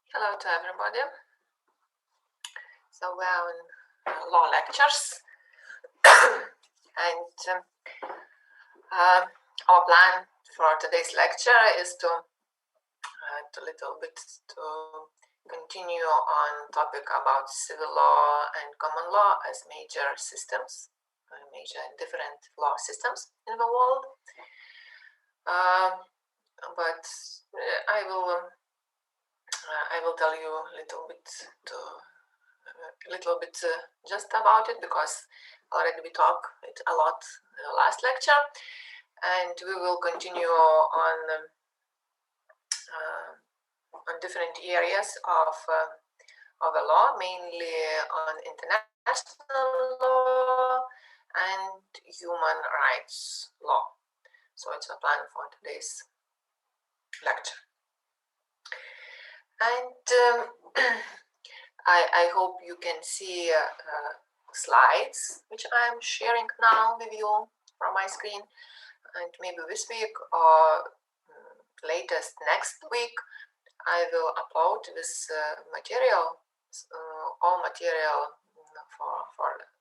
Hello to everybody. So we're on law lectures, and our plan for today's lecture is to continue on topic about civil law and common law as major systems, major different law systems in the world. But I will tell you a little bit just about it, because already we talked a lot in the last lecture, and we will continue on different areas of the law, mainly on international law and human rights law. So it's a plan for today's lecture. And I hope you can see slides which I'm sharing now with you from my screen, and maybe this week or latest next week I will upload this material, all material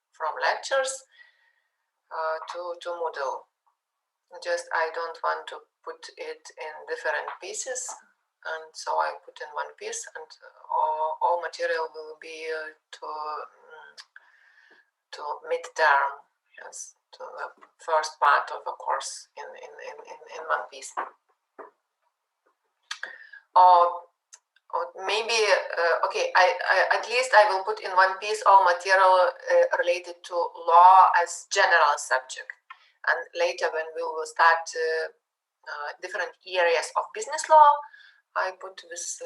from lectures to Moodle. Just I don't want to put it in different pieces, and so I put in one piece, and all material will be to midterm, yes, to the first part of the course in one piece. Or maybe okay, I at least I will put in one piece all material related to law as general subject, and later when we will start different areas of business law, I put this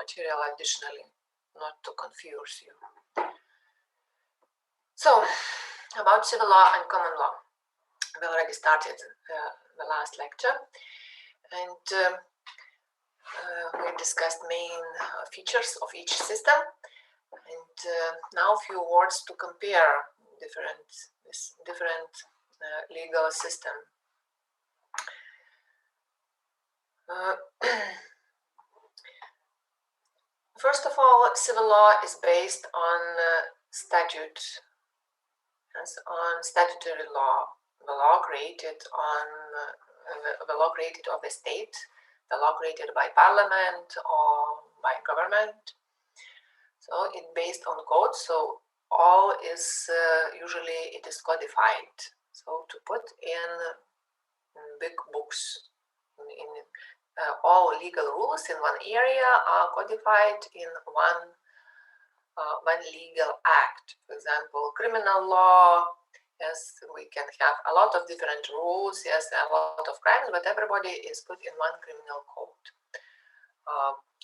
material additionally, not to confuse you. So about civil law and common law, we already started the last lecture, and we discussed main features of each system, and now a few words to compare different legal system. First of all, civil law is based on statute, yes, on statutory law, the law created of the state, the law created by parliament or by government. So it's based on code. So all is usually it is codified. So to put in big books, all legal rules in one area are codified in one legal act. For example, criminal law. Yes, we can have a lot of different rules. Yes, a lot of crimes, but everybody is put in one criminal code.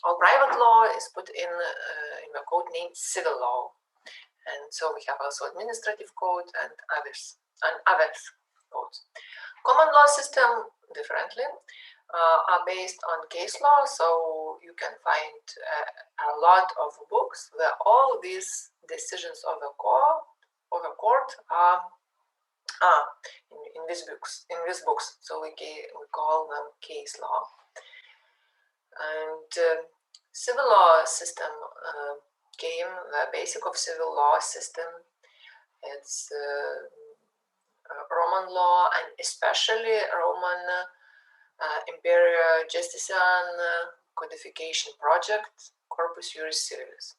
All private law is put in a code named civil law, and so we have also administrative code and other codes. Common law system differently are based on case law, so you can find a lot of books where all these decisions of the court are in these books. So we call them case law. And civil law system came, the basic of civil law system, it's Roman law, and especially Roman Imperial Justinian codification project, Corpus Juris Civilis.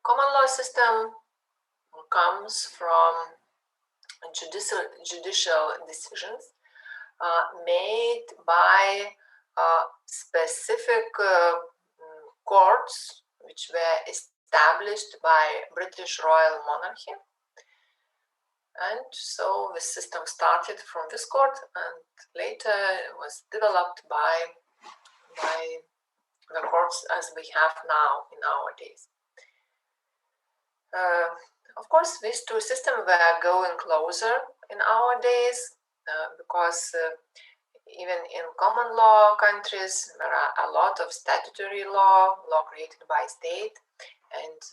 Common law system comes from judicial decisions made by specific courts which were established by British royal monarchy. And so the system started from this court, and later was developed by the courts as we have now in our days. Of course, these two systems were going closer in our days because even in common law countries, there are a lot of statutory law created by state, and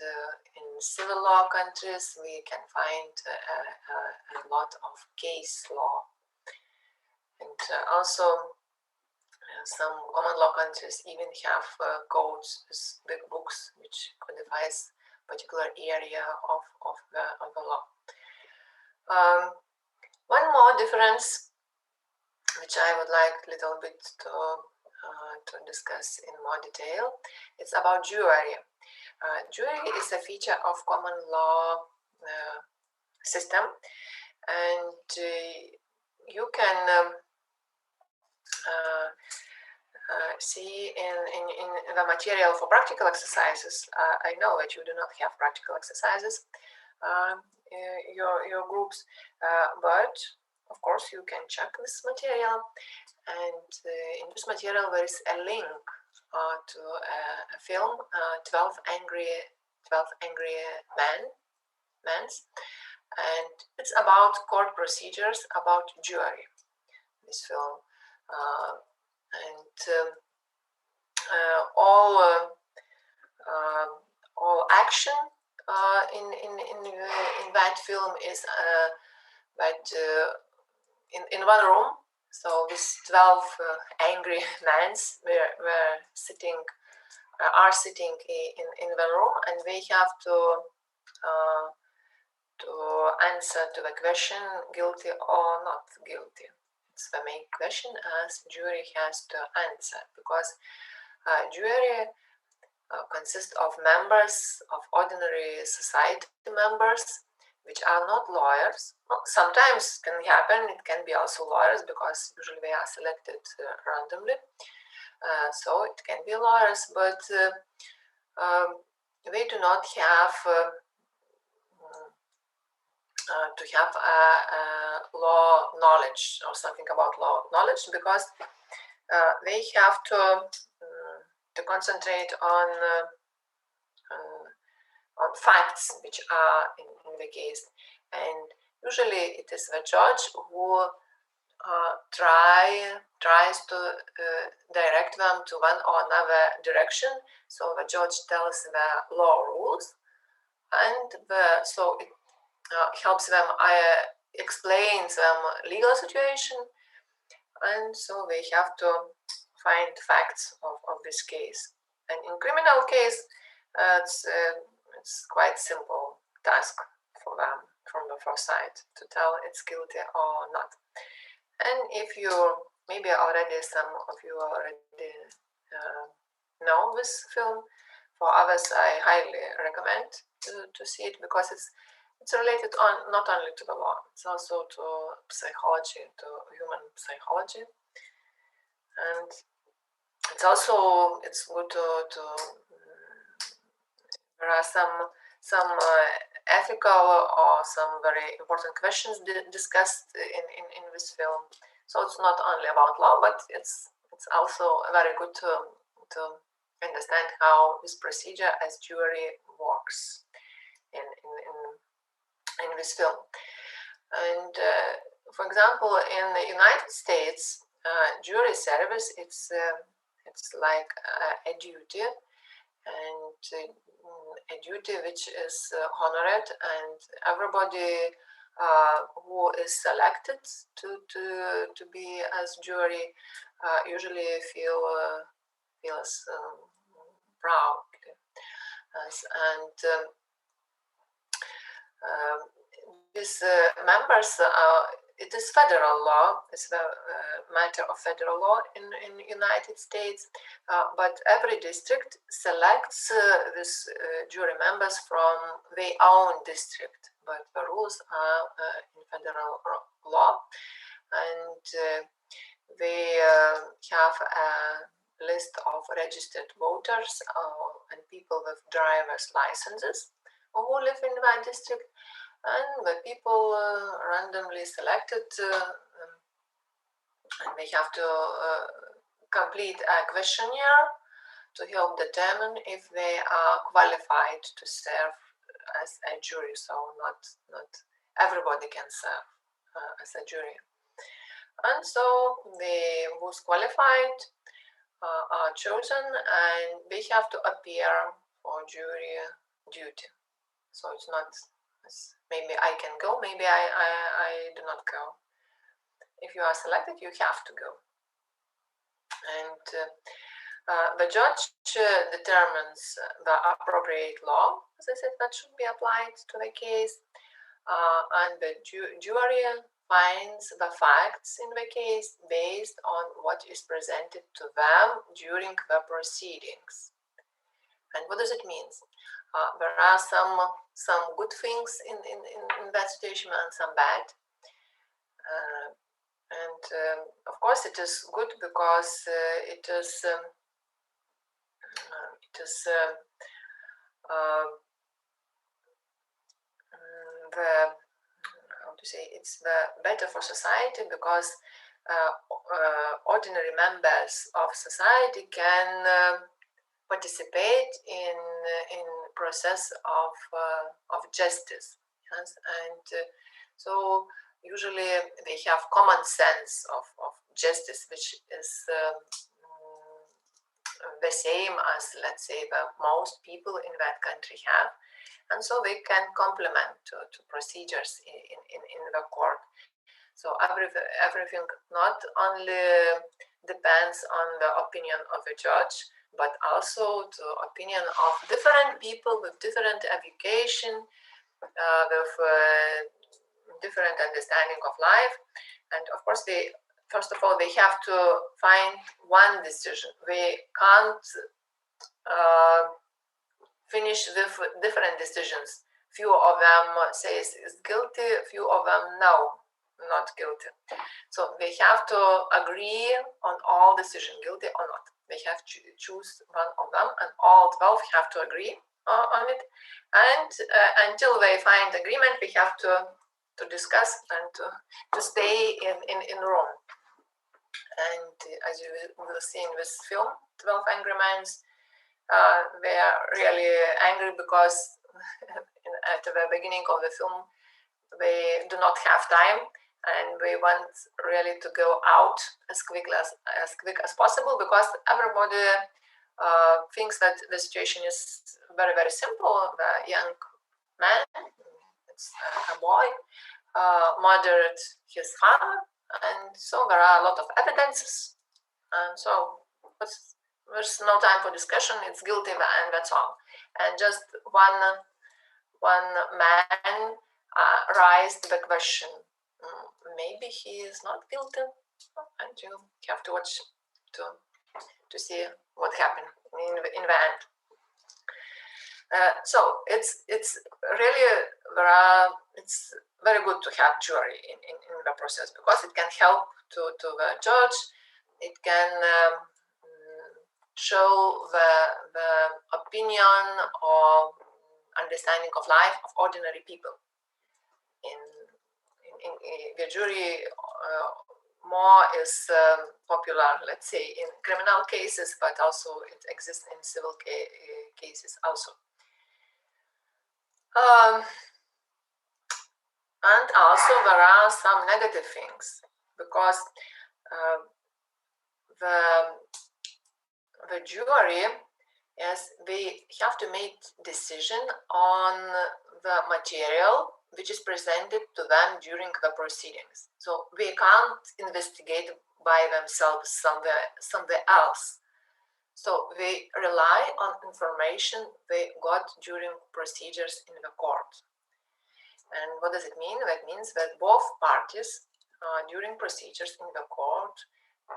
in civil law countries we can find a lot of case law. And also some common law countries even have codes with big books which codifies particular area of the law. One more difference which I would like a little bit to discuss in more detail, it's about jury. Jury is a feature of common law system, and you can see in the material for practical exercises. I know that you do not have practical exercises your groups, but of course you can check this material, and in this material there is a link to a film, 12 Angry Men, and it's about court procedures, about jury, this film, and all action in that film is that in one room. So these 12 angry men are sitting in the room, and they have to answer to the question guilty or not guilty. It's the main question as jury has to answer, because jury consists of members, of ordinary society members, which are not lawyers. Well, sometimes can happen, it can be also lawyers, because usually they are selected randomly. So it can be lawyers, but they do not have to have law knowledge or something about law knowledge, because they have to concentrate on facts which are in the case, and usually it is the judge who tries to direct them to one or another direction. So the judge tells the law rules, and so it helps them, explains them legal situation, and so they have to find facts of this case. And in criminal case, it's quite simple task for them from the first side to tell it's guilty or not. And if you maybe already some of you already know this film, for others I highly recommend to see it, because it's related not only to the law, it's also to psychology, to human psychology, and it's good to there are some ethical or some very important questions discussed in this film. So it's not only about law, but it's also very good to understand how this procedure as jury works in this film. And for example, in the United States, jury service, it's like a duty, and a duty which is honored, and everybody who is selected to be as jury usually feels proud, and these members, it is federal law. It's the matter of federal law in United States, but every district selects these jury members from their own district. But the rules are in federal law, and they have a list of registered voters and people with driver's licenses who live in that district. And the people randomly selected, and they have to complete a questionnaire to help determine if they are qualified to serve as a jury. So not everybody can serve as a jury. And so the who's qualified are chosen, and they have to appear for jury duty. So it's not maybe I can go, maybe I do not go. If you are selected, you have to go. And the judge determines the appropriate law, as I said, that should be applied to the case, and the jury finds the facts in the case based on what is presented to them during the proceedings. And what does it mean? There are some good things in that situation and some bad. And of course, it is good because it is the, how to say, it's the better for society, because ordinary members of society can participate in process of justice. Yes? And so usually they have common sense of justice, which is the same as, let's say, the most people in that country have. And so they can complement to procedures in the court. So everything not only depends on the opinion of the judge, but also the opinion of different people with different education, with different understanding of life. And of course, first of all, they have to find one decision. They can't finish with different decisions. Few of them says is guilty, few of them no, not guilty. So they have to agree on all decision, guilty or not. They have to choose one of them, and all 12 have to agree on it. And until they find agreement, we have to discuss and to stay in Rome. And as you will see in this film, 12 Angry Men, they are really angry because at the beginning of the film, they do not have time, and they want really to go out as quick as possible, because everybody thinks that the situation is very, very simple. The young man, it's a boy, murdered his father, and so there are a lot of evidences, and so there's no time for discussion. It's guilty, and that's all. And just one man raised the question, maybe he is not guilty, and you have to watch to see what happened in the end. So it's really it's very good to have jury in the process, because it can help to the judge. It can show the opinion or understanding of life of ordinary people. In the jury, more is popular, let's say, in criminal cases, but also it exists in civil cases also. And also there are some negative things, because the jury, yes, they have to make decision on the material which is presented to them during the proceedings. So they can't investigate by themselves somewhere else. So they rely on information they got during procedures in the court. And what does it mean? That means that both parties during procedures in the court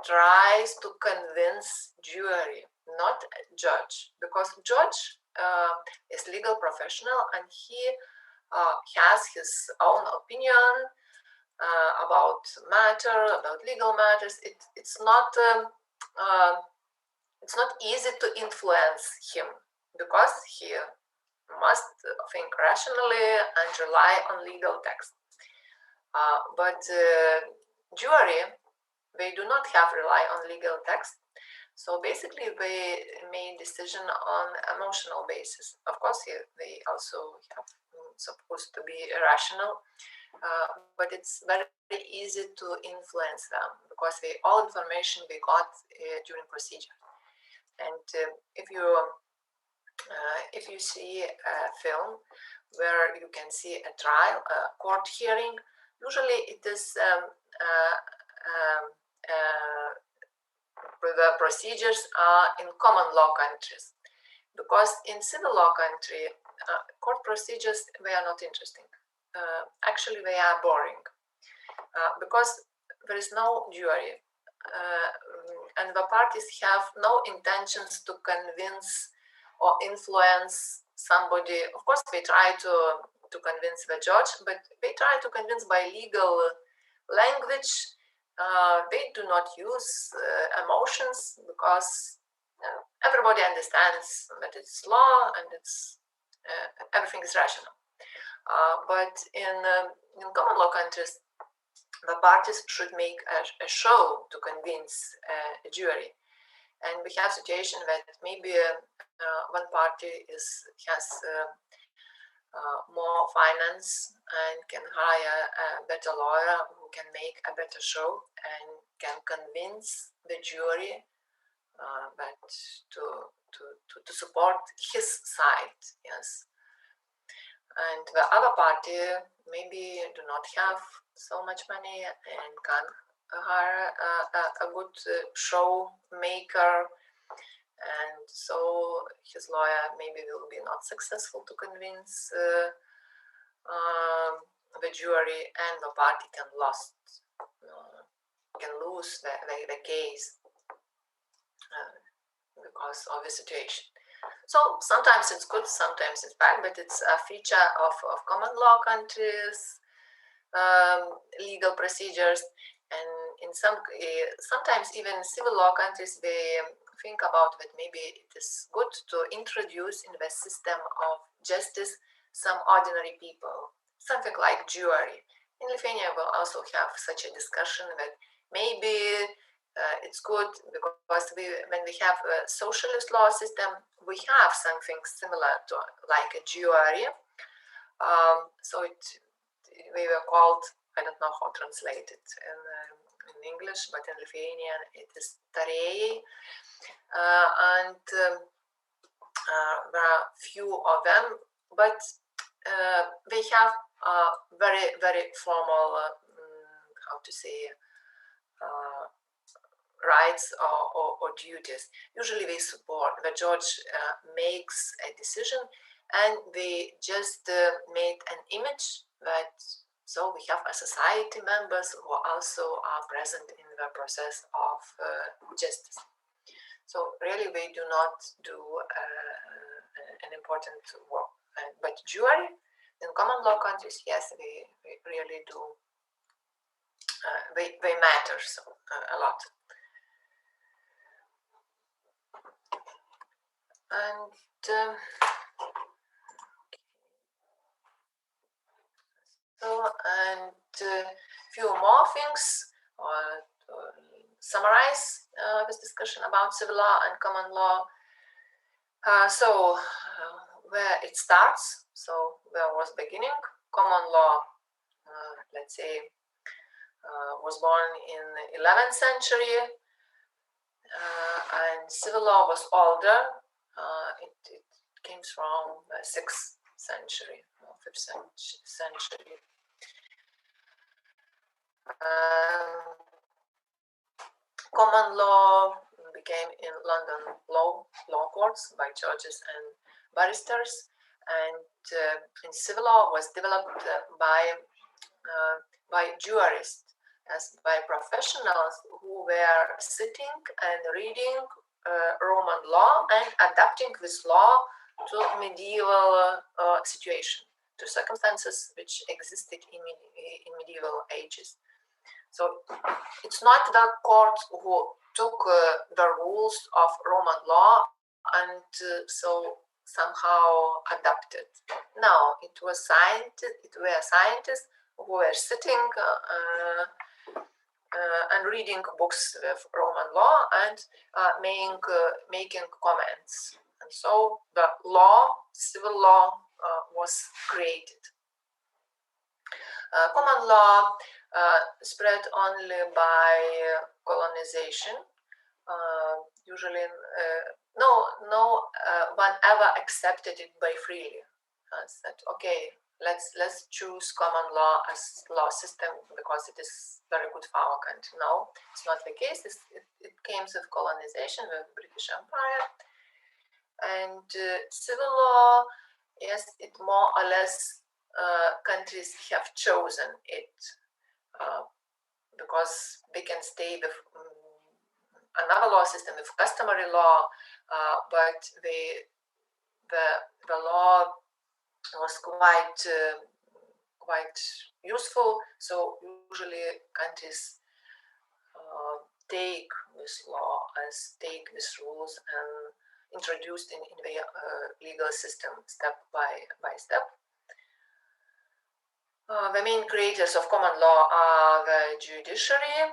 tries to convince jury, not judge, because judge is legal professional, and he has his own opinion about legal matters. It's not easy to influence him, because he must think rationally and rely on legal text. But jury, they do not have rely on legal text. So basically, they made decision on emotional basis. Of course, they also have supposed to be irrational, but it's very easy to influence them, because all information they got during procedure. And if you see a film where you can see a trial, a court hearing, usually it is the procedures are in common law countries, because in civil law country, court procedures, they are not interesting. Actually, they are boring, because there is no jury, and the parties have no intentions to convince or influence somebody. Of course, they try to convince the judge, but they try to convince by legal language. They do not use emotions, because everybody understands that it's law and it's everything is rational. But in common law countries, the parties should make a show to convince a jury. And we have situation that maybe one party has more finance and can hire a better lawyer who can make a better show and can convince the jury that to support his side. Yes. And the other party maybe do not have so much money and can hire a good show maker, and so his lawyer maybe will be not successful to convince the jury, and the party can lose the case because of the situation. So sometimes it's good, sometimes it's bad, but it's a feature of common law countries, legal procedures, and in sometimes even civil law countries, they think about that maybe it is good to introduce in the system of justice some ordinary people, something like jury. In Lithuania, we'll also have such a discussion that maybe it's good because when we have a socialist law system, we have something similar to like a jury. So we were called, I don't know how to translate it in English, but in Lithuanian it is tarėjai, and there are few of them, but they have very, very formal, how to say, rights or duties. Usually they support, the judge makes a decision, and they just made an image that, so we have a society members who also are present in the process of justice. So really they do not do an important work. But jury in common law countries, yes, they really do, they matter so, a lot. And few more things to summarize this discussion about civil law and common law. Where it starts, so where was beginning, common law, let's say, was born in the 11th century, and civil law was older. It came from the 6th century, 5th century. Common law became in London law courts by judges and barristers, and in civil law was developed by jurists, as by professionals who were sitting and reading Roman law and adapting this law to medieval situation, to circumstances which existed in medieval ages. So it's not the court who took the rules of Roman law and so somehow adapted. No, it were scientists who were sitting and reading books of Roman law and making comments. And so the law, civil law, was created. Common law spread only by colonization. Usually, no one ever accepted it by freely. Said, okay, let's choose common law as law system because it is very good for our country. No, it's not the case. It came with colonization, with British Empire. And civil law, yes, it more or less countries have chosen it because they can stay with another law system, with customary law, but the law was quite useful. So usually countries take this law as take these rules and introduced in their legal system step by step. The main creators of common law are the judiciary,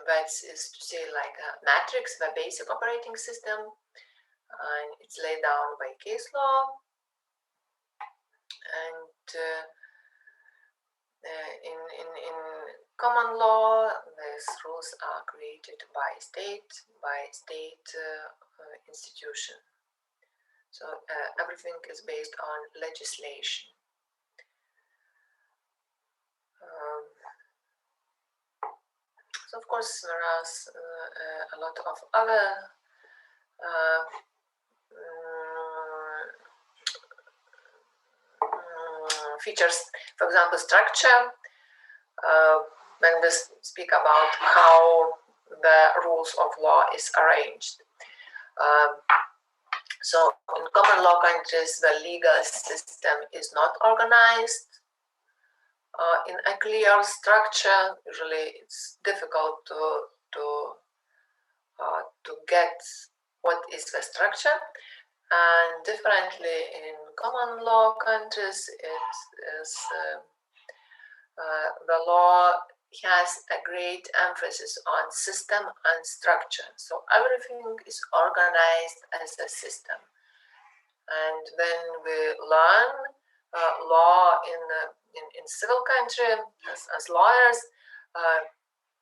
that is to say like a matrix, the basic operating system, and it's laid down by case law. And in common law, these rules are created by state institution. So everything is based on legislation. So of course there are a lot of other features. For example, structure. When we speak about how the rules of law is arranged. So in common law countries, the legal system is not organized in a clear structure. Usually it's difficult to get what is the structure. And differently in common law countries, it is the law has a great emphasis on system and structure. So everything is organized as a system. And when we learn law in civil country as lawyers,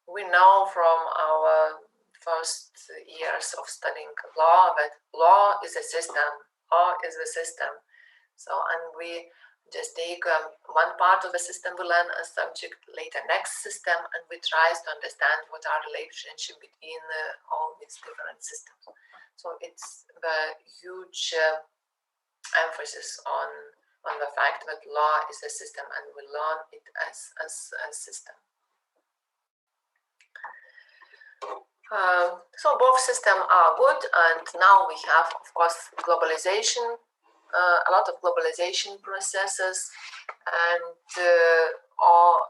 we know from our first years of studying law that law is a system. Law is a system. So, and we just take one part of the system, we learn a subject, later next system, and we try to understand what are relationship between all these different systems. So it's the huge emphasis on the fact that law is a system, and we learn it as a system. So both systems are good, and now we have, of course, globalization, a lot of globalization processes, and all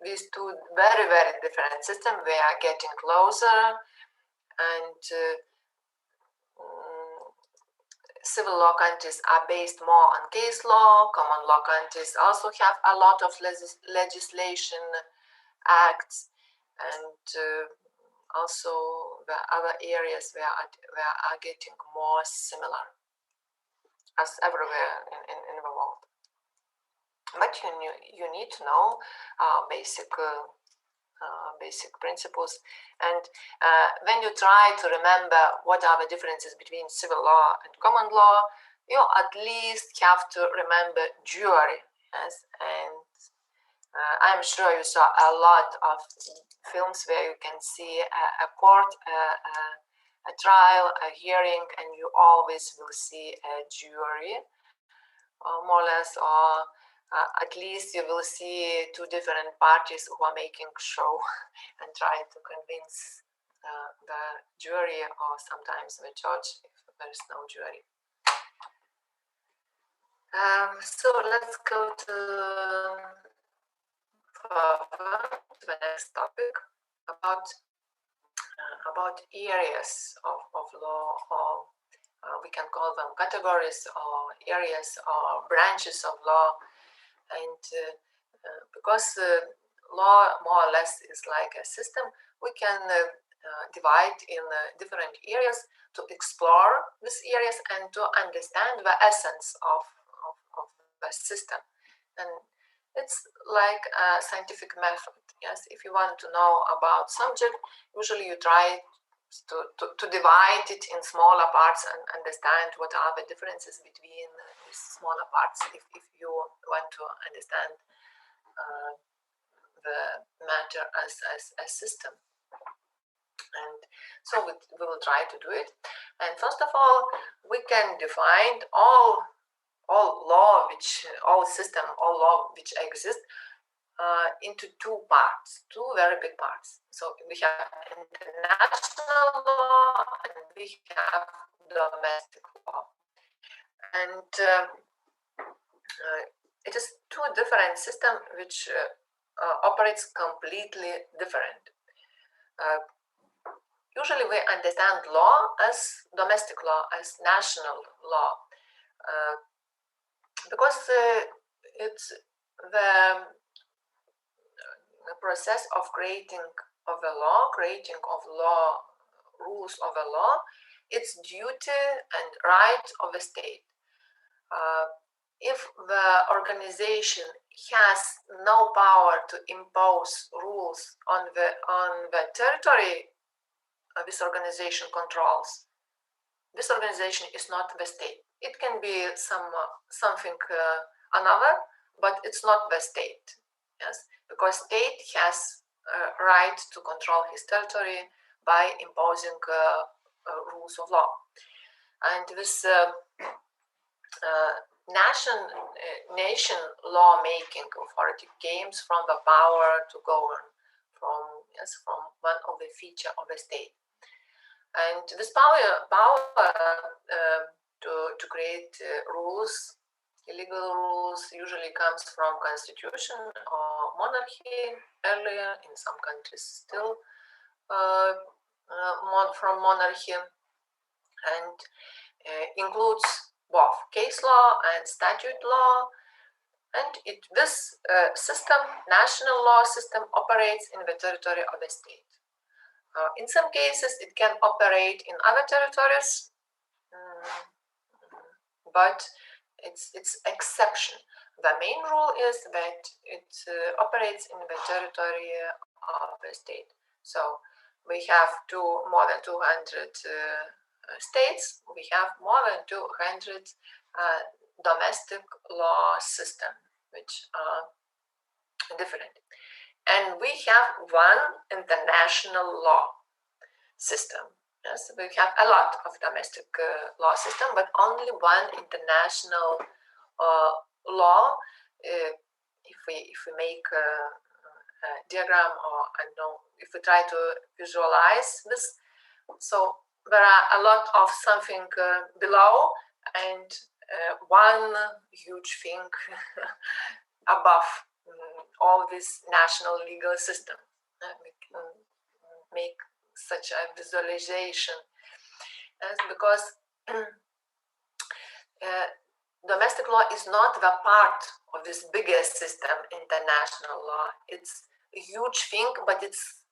these two very, very different systems, they are getting closer, and civil law countries are based more on case law. Common law countries also have a lot of legislation acts, and also the other areas where are getting more similar as everywhere in the world. But you need to know basic principles, and when you try to remember what are the differences between civil law and common law, you at least have to remember jury. Yes, and I'm sure you saw a lot of films where you can see a court, a trial, a hearing, and you always will see a jury, more or less, or at least you will see two different parties who are making show and try to convince the jury, or sometimes the judge if there is no jury. So let's go to the next topic about areas of law, or we can call them categories or areas or branches of law. And because law more or less is like a system, we can divide in different areas to explore these areas and to understand the essence of the system. And it's like a scientific method. Yes, if you want to know about subject, usually you try to divide it in smaller parts and understand what are the differences between these smaller parts if you want to understand the matter as a system. And so we will try to do it. And first of all, we can define all law which exist into two parts, two very big parts. So we have international law and we have domestic law. And it is two different systems which operates completely different. Usually we understand law as domestic law, as national law, because it's the process of creating of a law, rules of a law, it's duty and right of a state. If the organization has no power to impose rules on the territory this organization controls, this organization is not the state. It can be something another, but it's not the state. Yes, because state has a right to control his territory by imposing rules of law. And this nation law-making authority comes from the power to govern, from one of the feature of the state. And this power to create rules, illegal rules, usually comes from constitution or monarchy earlier, in some countries still from monarchy, and includes both case law and statute law. And this system, national law system, operates in the territory of the state. In some cases, it can operate in other territories, but it's exception. The main rule is that it operates in the territory of the state. So we have more than 200 states. We have more than 200 domestic law system, which are different. And we have one international law system. Yes, we have a lot of domestic law system, but only one international law. If we make a diagram, or I don't know, if we try to visualize this, so there are a lot of something below and one huge thing above all this national legal system. We can make such a visualization, because domestic law is not the part of this biggest system, international law. It's a huge thing, but it's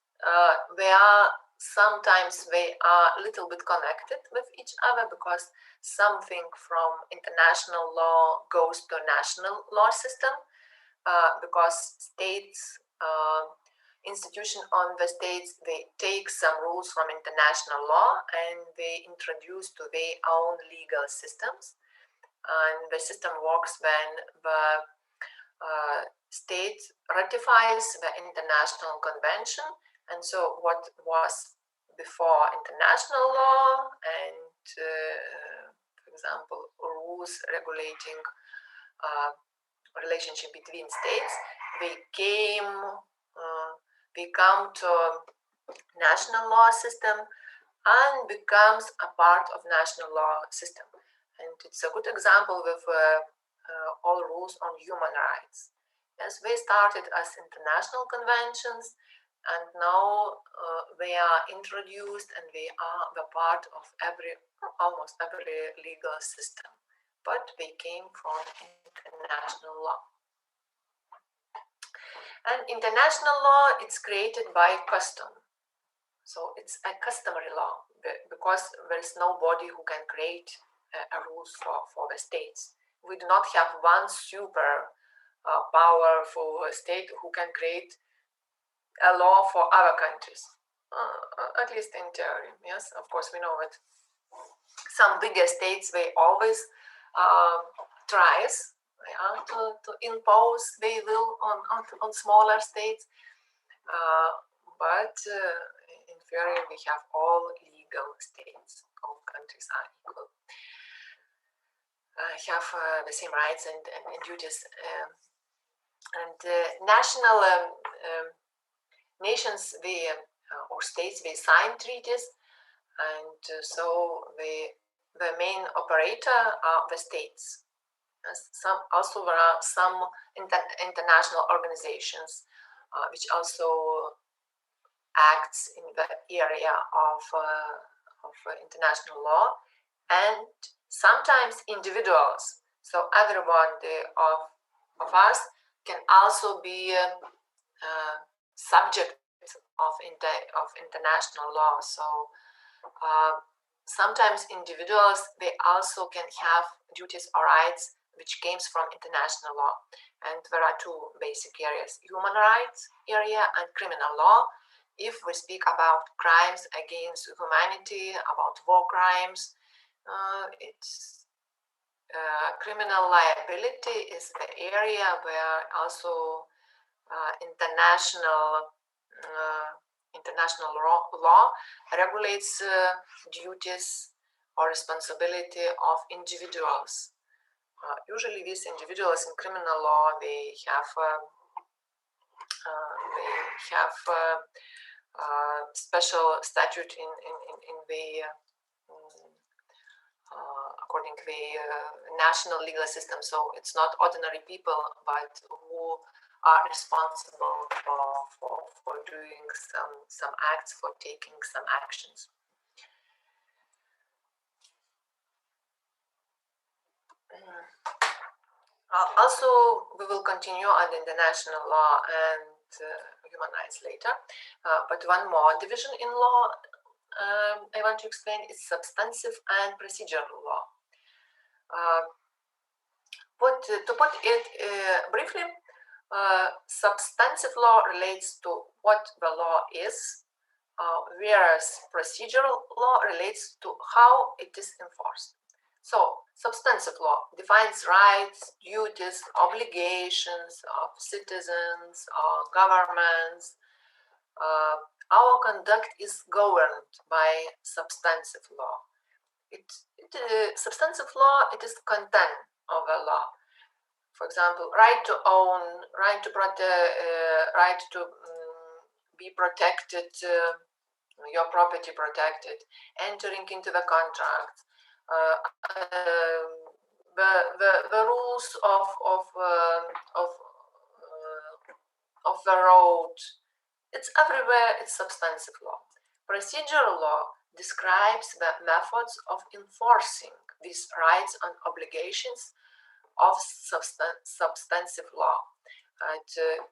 sometimes they are a little bit connected with each other, because something from international law goes to national law system, because states, institution on the states, they take some rules from international law and they introduce to their own legal systems. And the system works when the state ratifies the international convention. And so what was before international law and, for example, rules regulating relationship between states, they come to national law system and becomes a part of national law system. And it's a good example with all rules on human rights. Yes, they started as international conventions, and now they are introduced and they are the part of almost every legal system, but they came from international law. And international law, it's created by custom. So it's a customary law, because there is nobody who can create rules for the states. We do not have one super powerful state who can create a law for other countries, at least in theory. Yes, of course, we know that some bigger states, they always tries to impose their will on smaller states, but in theory, we have all legal states. All countries are equal, have the same rights and duties. And national nations, or states, they sign treaties, and so the main operator are the states. Also, there are some international organizations which also acts in the area of international law, and sometimes individuals. So everyone of us can also be subject of international law. So sometimes individuals, they also can have duties or rights which comes from international law. And there are two basic areas: human rights area and criminal law. If we speak about crimes against humanity, about war crimes, it's criminal liability is the area where also international law regulates duties or responsibility of individuals. Usually, these individuals in criminal law, they have special statute in the according to the national legal system. So it's not ordinary people, but who are responsible for doing some acts, for taking some actions. Also, we will continue on the international law and human rights later. But one more division in law I want to explain is substantive and procedural law. To put it briefly, substantive law relates to what the law is, whereas procedural law relates to how it is enforced. So, substantive law defines rights, duties, obligations of citizens or governments. Our conduct is governed by substantive law. Substantive law, it is content of a law. For example, right to own, right to be protected, your property protected, entering into the contract, the rules of the road. It's everywhere. It's substantive law. Procedural law describes the methods of enforcing these rights and obligations of substantive law.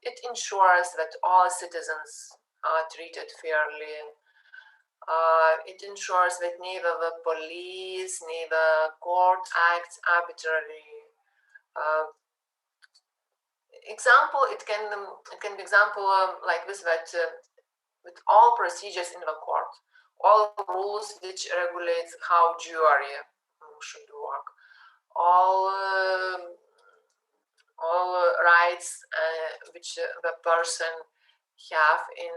It ensures that all citizens are treated fairly. It ensures that neither the police, neither court acts arbitrarily. Example, it can be example like this, that with all procedures in the court, all rules which regulate how jury should work, all rights which the person have in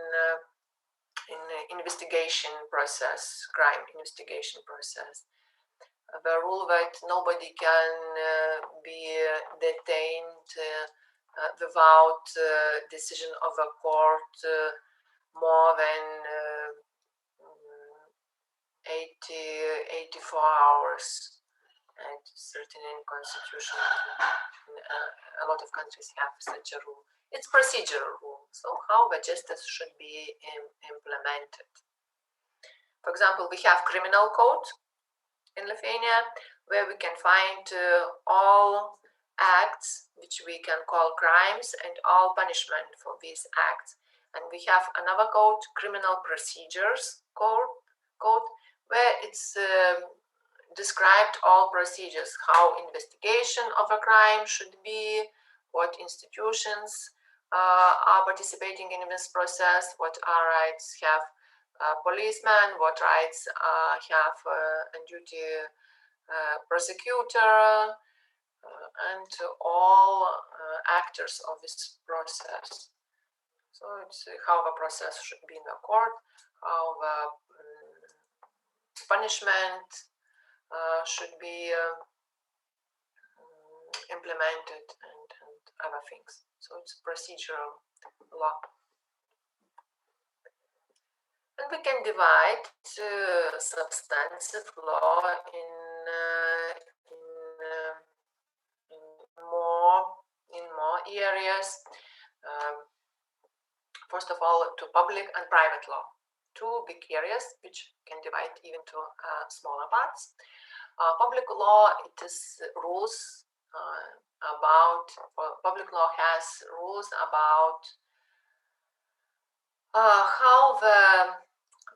investigation process, crime investigation process. The rule that nobody can be detained without decision of a court more than 84 hours. And certainly in constitution, a lot of countries have such a rule. It's procedural rule, so how the justice should be implemented. For example, we have criminal code in Lithuania, where we can find all acts which we can call crimes and all punishment for these acts. And we have another code, criminal procedures code, where it's described all procedures, how investigation of a crime should be, what institutions are participating in this process, what our rights have policemen, what rights have on duty prosecutor, and all actors of this process. So it's how the process should be in the court, how punishment should be implemented, and other things. So it's procedural law. And we can divide substantive law in more areas. First of all, to public and private law, two big areas which can divide even to smaller parts. Public law, it is rules about, public law has rules about how the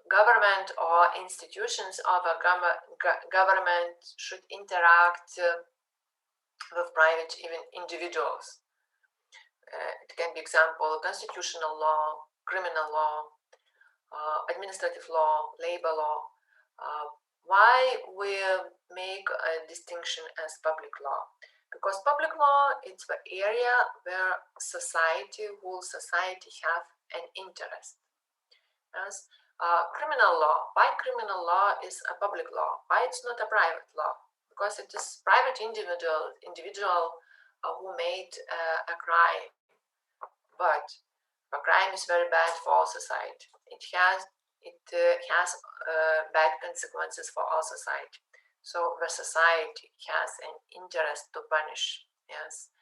government or institutions of a government should interact with private, even individuals. It can be example, constitutional law, criminal law, administrative law, labor law. Why we make a distinction as public law? Because public law, it's the area where whole society have an interest. As criminal law, why criminal law is a public law? Why it's not a private law? Because it is private individual who made a crime, but a crime is very bad for all society. It has bad consequences for all society. So the society has an interest to punish, yes,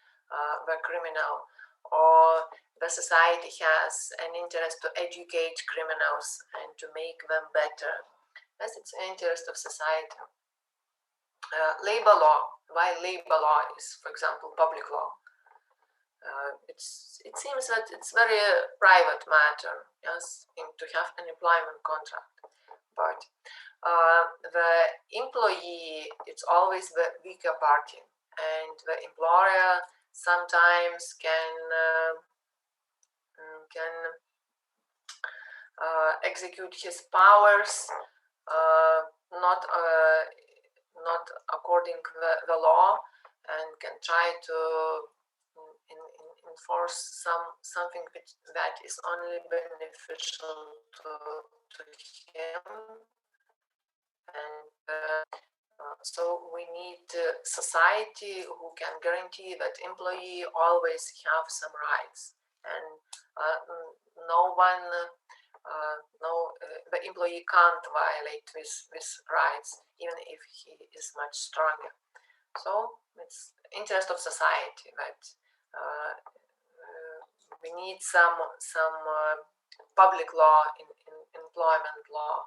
the criminal, or the society has an interest to educate criminals and to make them better. Yes, it's an interest of society. Labor law. Why labor law is, for example, public law? It seems that it's very private matter, yes, to have an employment contract. But the employee, it's always the weaker party, and the employer sometimes can execute his powers not according to the law, and can try to enforce something that is only beneficial to him. And so we need society who can guarantee that employee always have some rights, and the employee can't violate this rights, even if he is much stronger. So it's interest of society that we need some public law in employment law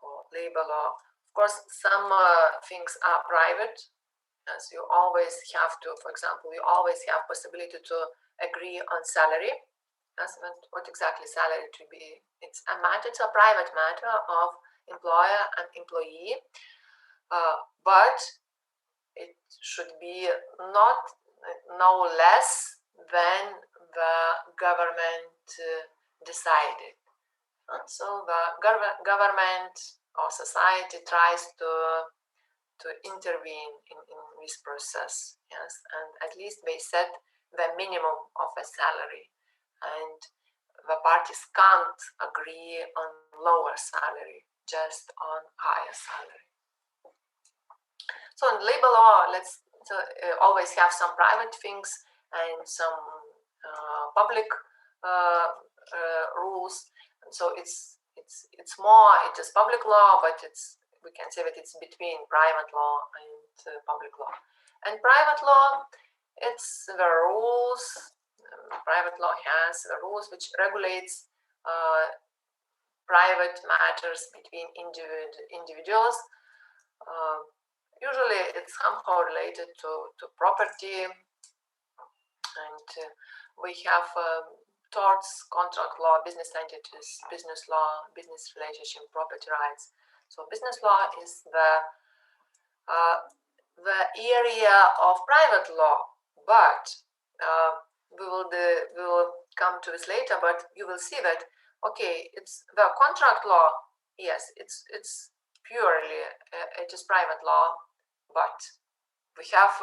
or labor law. Of course, some things are private, as you always have to, for example, you always have possibility to agree on salary. That's what exactly salary to be. It's a matter, it's a private matter of employer and employee, but it should be no less than the government decided. So the government or society tries to intervene in this process, yes, and at least they set the minimum of a salary, and the parties can't agree on lower salary, just on higher salary. So in labor law, let's always have some private things and some public rules. And so it is public law, but we can say that it's between private law and public law. And private law, it's the rules. Private law has the rules which regulates private matters between individuals. Usually it's somehow related to property, and we have torts, contract law, business entities, business law, business relationship, property rights. So business law is the area of private law, but we will come to this later. But you will see that it's the contract law. Yes, it's purely it is private law, but we have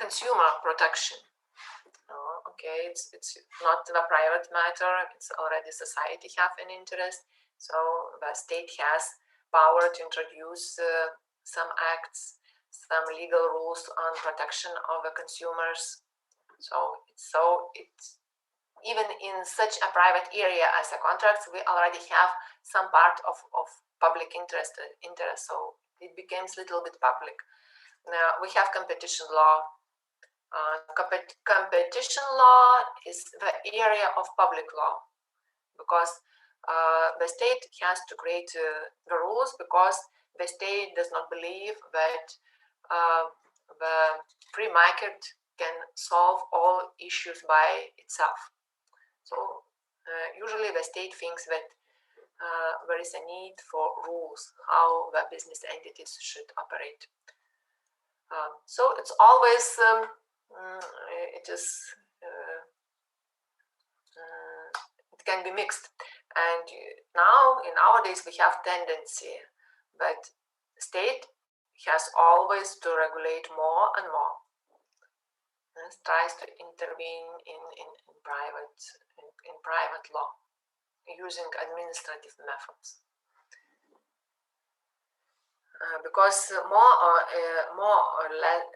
consumer protection. Okay, it's not the private matter. It's already society have an interest. So the state has power to introduce some acts, some legal rules on protection of the consumers. So it's even in such a private area as a contracts, we already have some part of public interest. So it becomes a little bit public. Now we have competition law. Competition law is the area of public law because the state has to create the rules because the state does not believe that the free market can solve all issues by itself. So usually the state thinks that there is a need for rules how the business entities should operate. So it's always it can be mixed. And now in nowadays we have tendency that state has always to regulate more and more and tries to intervene in private law using administrative methods. Because more or less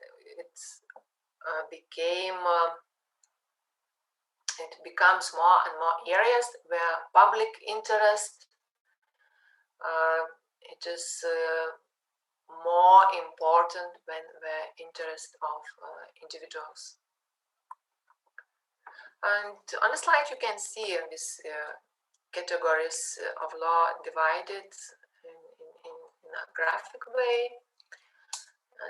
it becomes more and more areas where public interest it is more important than the interest of individuals. And on the slide you can see these categories of law divided in a graphic way.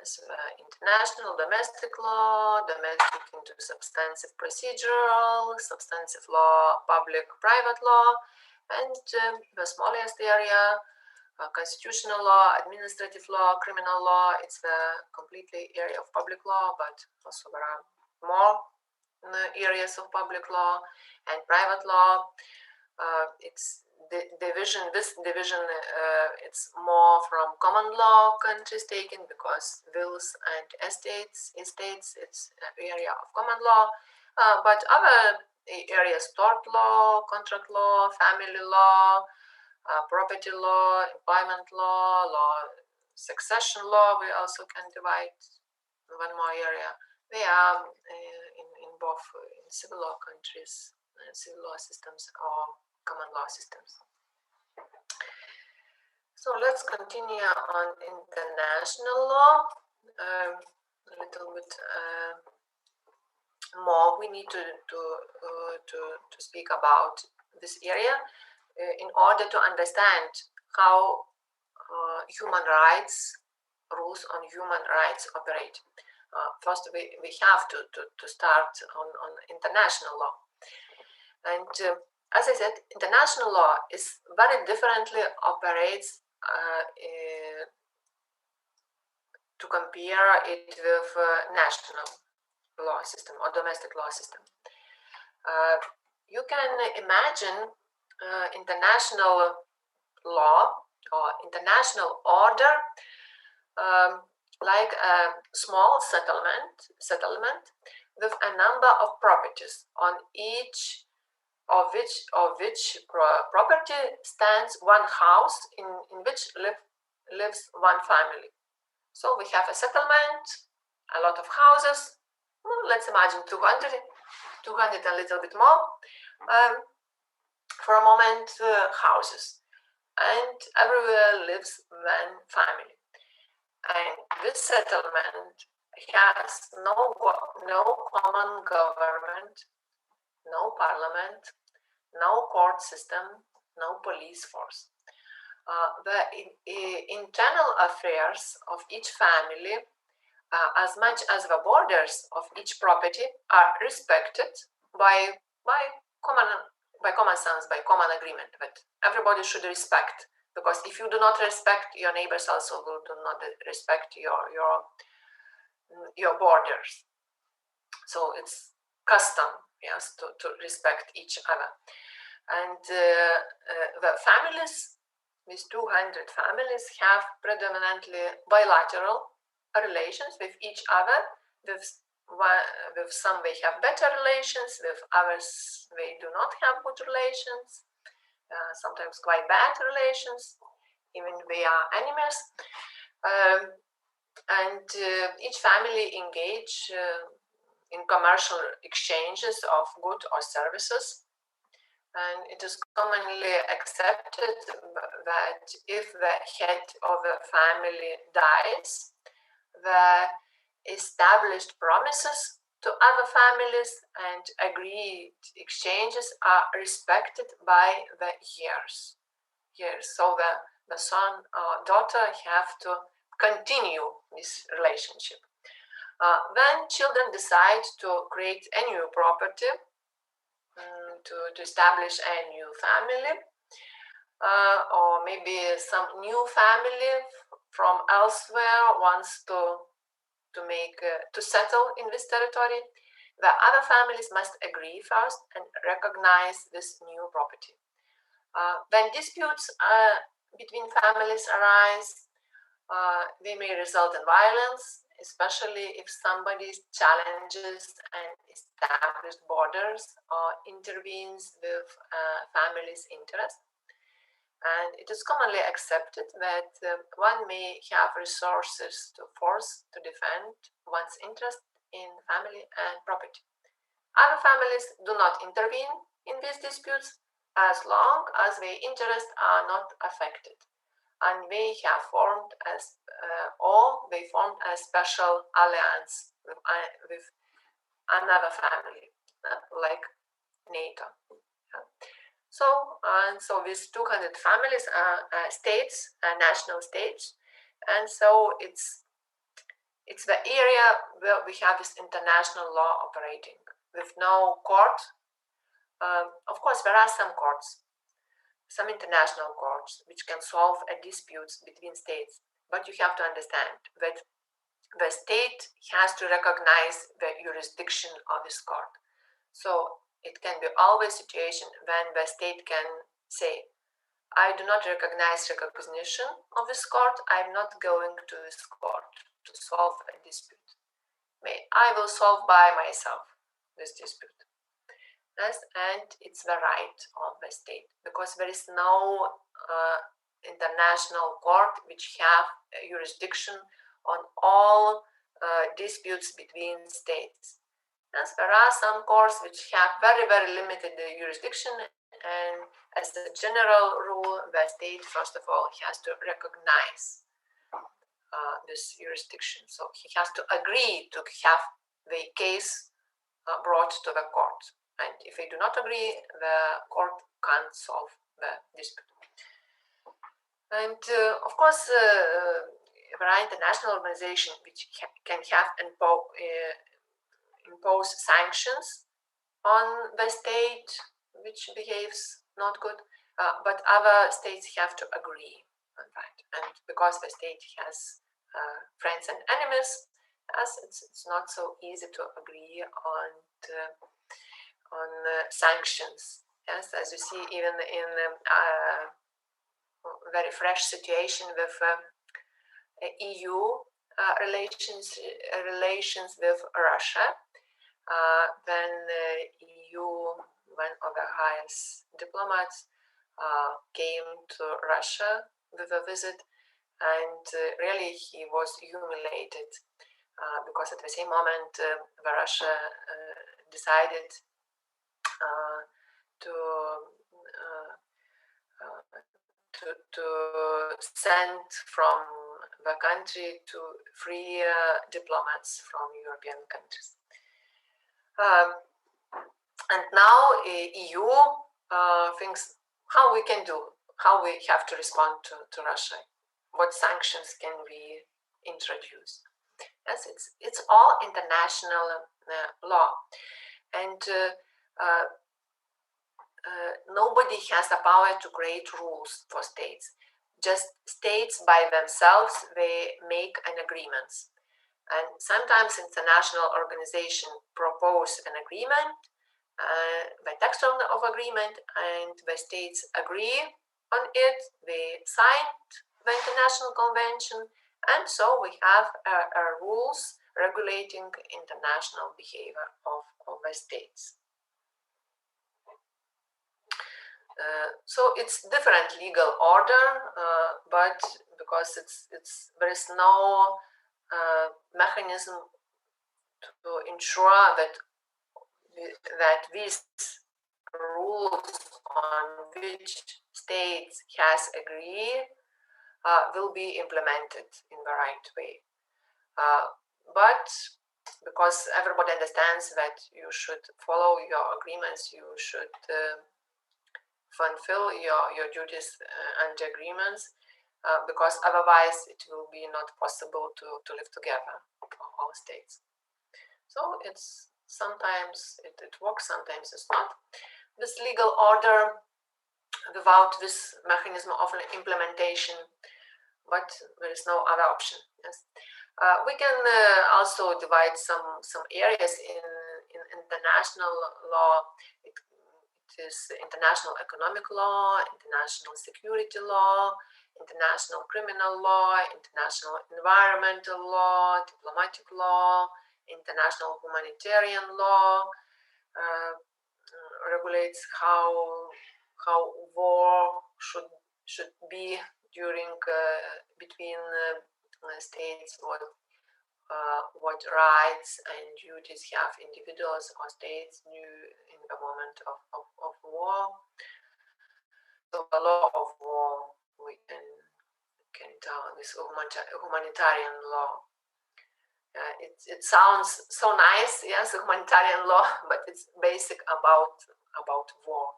As international, domestic law, domestic into substantive procedural, substantive law, public, private law, and the smallest area, constitutional law, administrative law, criminal law. It's the completely area of public law, but also there are more areas of public law and private law. It's this division it's more from common law countries taken because wills and estates it's an area of common law, but other areas, tort law, contract law, family law, property law, employment law, succession law, we also can divide one more area. They are in both in civil law countries, civil law systems or common law systems. So let's continue on international law. A little bit more we need to speak about this area in order to understand how human rights, rules on human rights operate. First, we have to start on international law. And as I said, international law is very differently operates to compare it with national law system or domestic law system. You can imagine international law or international order like a small settlement with a number of properties on each of which property stands one house in which lives one family. So we have a settlement, a lot of houses. Well, let's imagine 200 a little bit more. For a moment, houses, and everywhere lives one family. And this settlement has no common government, no parliament, no court system, no police force. The internal affairs of each family, as much as the borders of each property, are respected by common sense, by common agreement. That everybody should respect, because if you do not respect, your neighbors also will do not respect your borders. So it's custom, yes, to respect each other. And the families, these 200 families, have predominantly bilateral relations with each other, with with some we have better relations, with others we do not have good relations, sometimes quite bad relations, even we are animals. And each family engage in commercial exchanges of goods or services. And it is commonly accepted that if the head of the family dies, the established promises to other families and agreed exchanges are respected by the heirs. So the son or daughter have to continue this relationship. When children decide to create a new property, to establish a new family, or maybe some new family from elsewhere wants to make to settle in this territory, the other families must agree first and recognize this new property. When disputes between families arise, they may result in violence, especially if somebody challenges and established borders or intervenes with family's interest. And it is commonly accepted that one may have resources to force to defend one's interest in family and property. Other families do not intervene in these disputes as long as their interests are not affected, and they have formed as or they formed a special alliance with another family, like NATO. So these 200 families are states, national states, and so it's the area where we have this international law operating with no court. Of course, there are some courts, some international courts, which can solve disputes between states. But you have to understand that the state has to recognize the jurisdiction of this court. So it can be always a situation when the state can say, I do not recognize recognition of this court. I'm not going to this court to solve a dispute. I will solve by myself this dispute. Yes, and it's the right of the state, because there is no international court which have jurisdiction on all disputes between states. Yes, there are some courts which have very, very limited jurisdiction, and as a general rule, the state, first of all, has to recognize this jurisdiction. So he has to agree to have the case brought to the court. And if they do not agree, the court can't solve the dispute. And of course, there are international organizations which can have impose sanctions on the state which behaves not good, but other states have to agree on that. And because the state has friends and enemies, as it's not so easy to agree on sanctions. Yes, as you see, even in very fresh situation with EU relations with Russia, when EU, one of the highest diplomats, came to Russia with a visit, and really he was humiliated because at the same moment Russia decided to send from the country to free diplomats from European countries. And now EU thinks how we can do, how we have to respond to Russia, what sanctions can we introduce. Yes, it's all international law, and nobody has the power to create rules for states. Just states by themselves, they make an agreements. And sometimes international organization propose an agreement, the text of agreement, and the states agree on it. They signed the international convention, and so we have rules regulating international behavior of the states. So it's different legal order, but because there is no mechanism to ensure that these rules on which states has agreed will be implemented in the right way. But because everybody understands that you should follow your agreements, you should fulfill your duties and agreements, because otherwise it will be not possible to live together for all states. So it's sometimes it works, sometimes it's not. This legal order without this mechanism of implementation, but there is no other option. Yes, we can also divide some areas in international law. It is international economic law, international security law, international criminal law, international environmental law, diplomatic law, international humanitarian law. Regulates how war should be during between states, what rights and duties have individuals or states in the moment of war. So the law of war, we can tell this humanitarian law. It sounds so nice, yes, humanitarian law, but it's basic about war.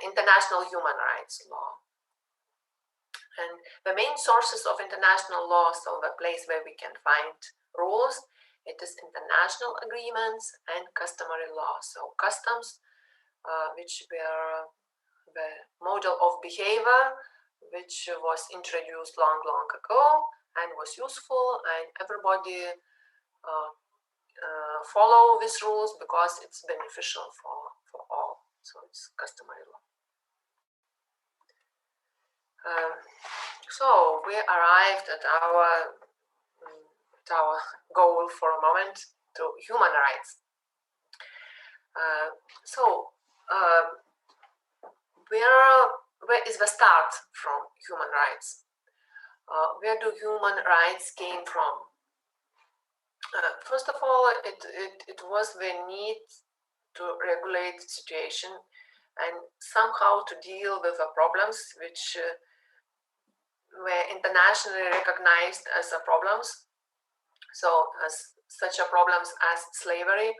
International human rights law. And the main sources of international law, so the place where we can find rules, it is international agreements and customary law. So customs, which were the model of behavior, which was introduced long ago and was useful, and everybody follow these rules because it's beneficial for all. So it's customary law. So we arrived at our goal for a moment, to human rights. Where is the start from human rights? Where do human rights came from? First of all, it was the need to regulate the situation and somehow to deal with the problems which were internationally recognized as problems. So as such problems as slavery,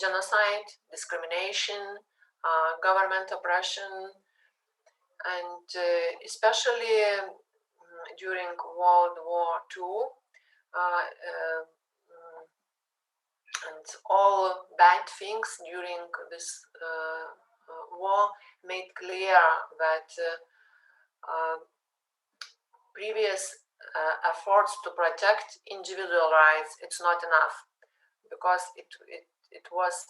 genocide, discrimination, government oppression, and especially during World War II, and all bad things during this war made clear that previous efforts to protect individual rights, it's not enough, because it was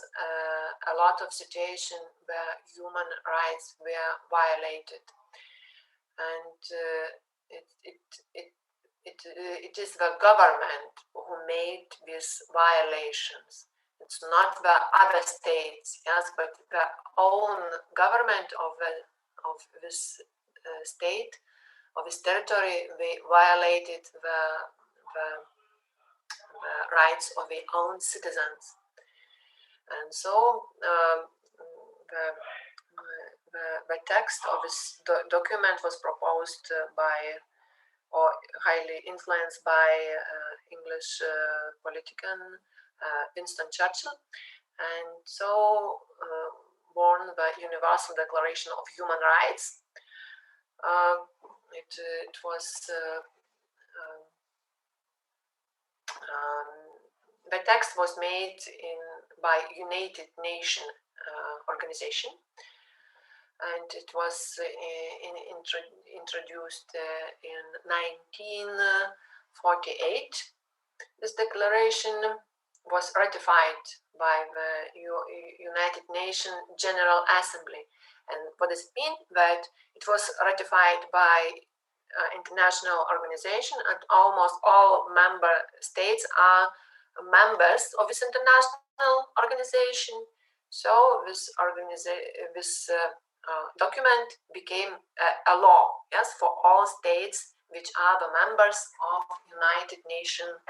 a lot of situation where human rights were violated, and it is the government who made these violations. It's not the other states, yes, but the own government of this state, of this territory. They violated the rights of their own citizens, and so the text of this document was proposed by, or highly influenced by, English politician Winston Churchill, and so born the Universal Declaration of Human Rights. It was the text was made by United Nations organization, and it was introduced in 1948. This declaration was ratified by the United Nations General Assembly. And what does it mean? That it was ratified by international organization, and almost all member states are members of this international organization. So this document became a law, yes, for all states which are the members of United Nations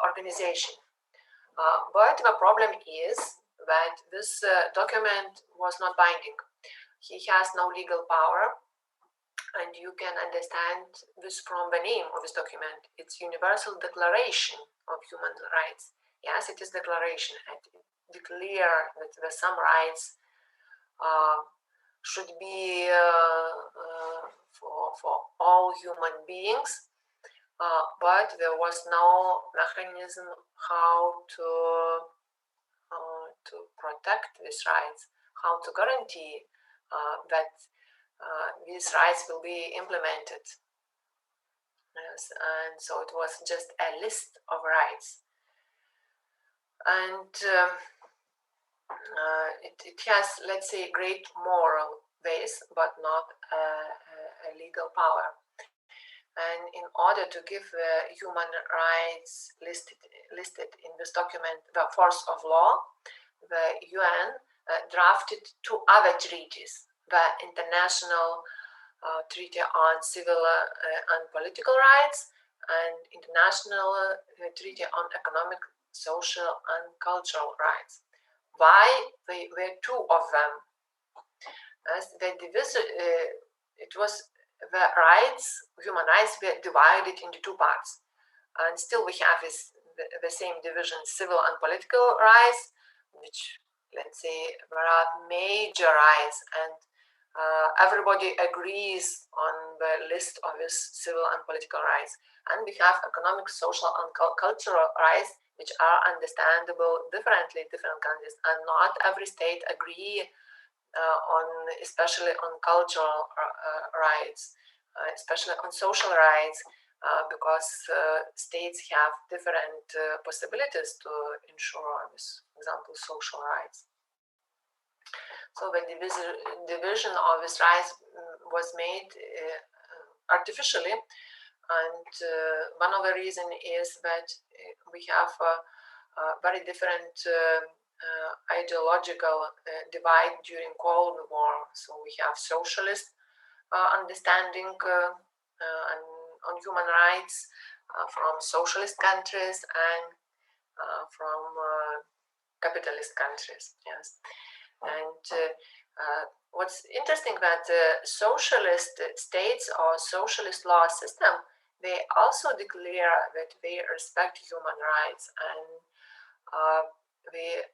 organization. But the problem is that this document was not binding. He has no legal power, and you can understand this from the name of this document. It's Universal Declaration of Human Rights. Yes, it is declaration, and it declare that some rights should be for all human beings, but there was no mechanism how to protect these rights, how to guarantee that these rights will be implemented. Yes, and so it was just a list of rights, and it has, let's say, great moral base, but not a legal power. And in order to give human rights listed in this document the force of law, the UN drafted two other treaties: the International Treaty on Civil and Political Rights and International Treaty on Economic, Social and Cultural Rights. Why there were two of them? As it was the rights, human rights, were divided into two parts, and still we have the same division: civil and political rights, which, let's say, there are major rights, and everybody agrees on the list of these civil and political rights. And we have economic, social and cultural rights, which are understandable differently in different countries, and not every state agree on, especially on cultural rights, especially on social rights, because states have different possibilities to ensure, for example, social rights. So the division of these rights was made artificially, and one of the reasons is that we have very different ideological divide during Cold War. So we have socialist understanding on human rights from socialist countries and from capitalist countries. Yes, and what's interesting that socialist states or socialist law system, they also declare that they respect human rights, and they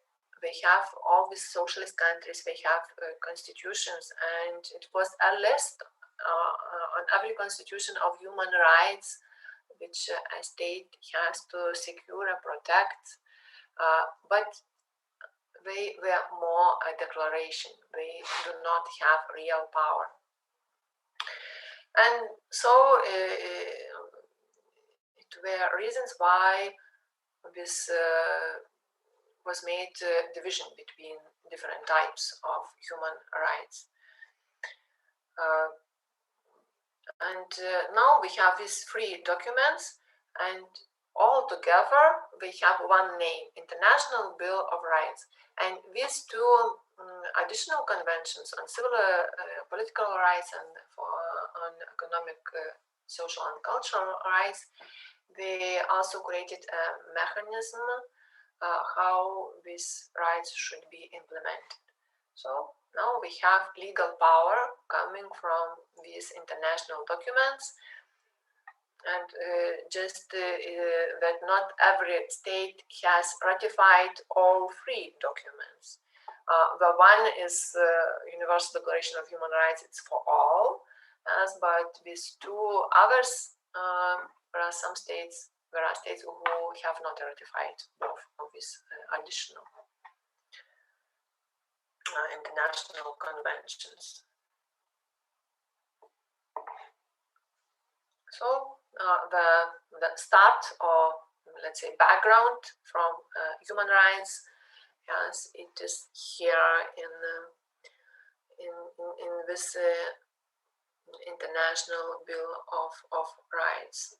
have, all these socialist countries, they have constitutions, and it was a list on every constitution of human rights which a state has to secure and protect, but they were more a declaration. They do not have real power. And so it were reasons why this was made division between different types of human rights. And now we have these three documents, and all together they have one name: International Bill of Rights. And these two additional conventions on civil political rights and on economic, social and cultural rights, they also created a mechanism how these rights should be implemented. So now we have legal power coming from these international documents, and just that not every state has ratified all three documents. The one is Universal Declaration of Human Rights, it's for all, but these two others, there are states who have not ratified both of these additional international conventions. So the start, or let's say background from human rights, yes, it is here in this International Bill of Rights.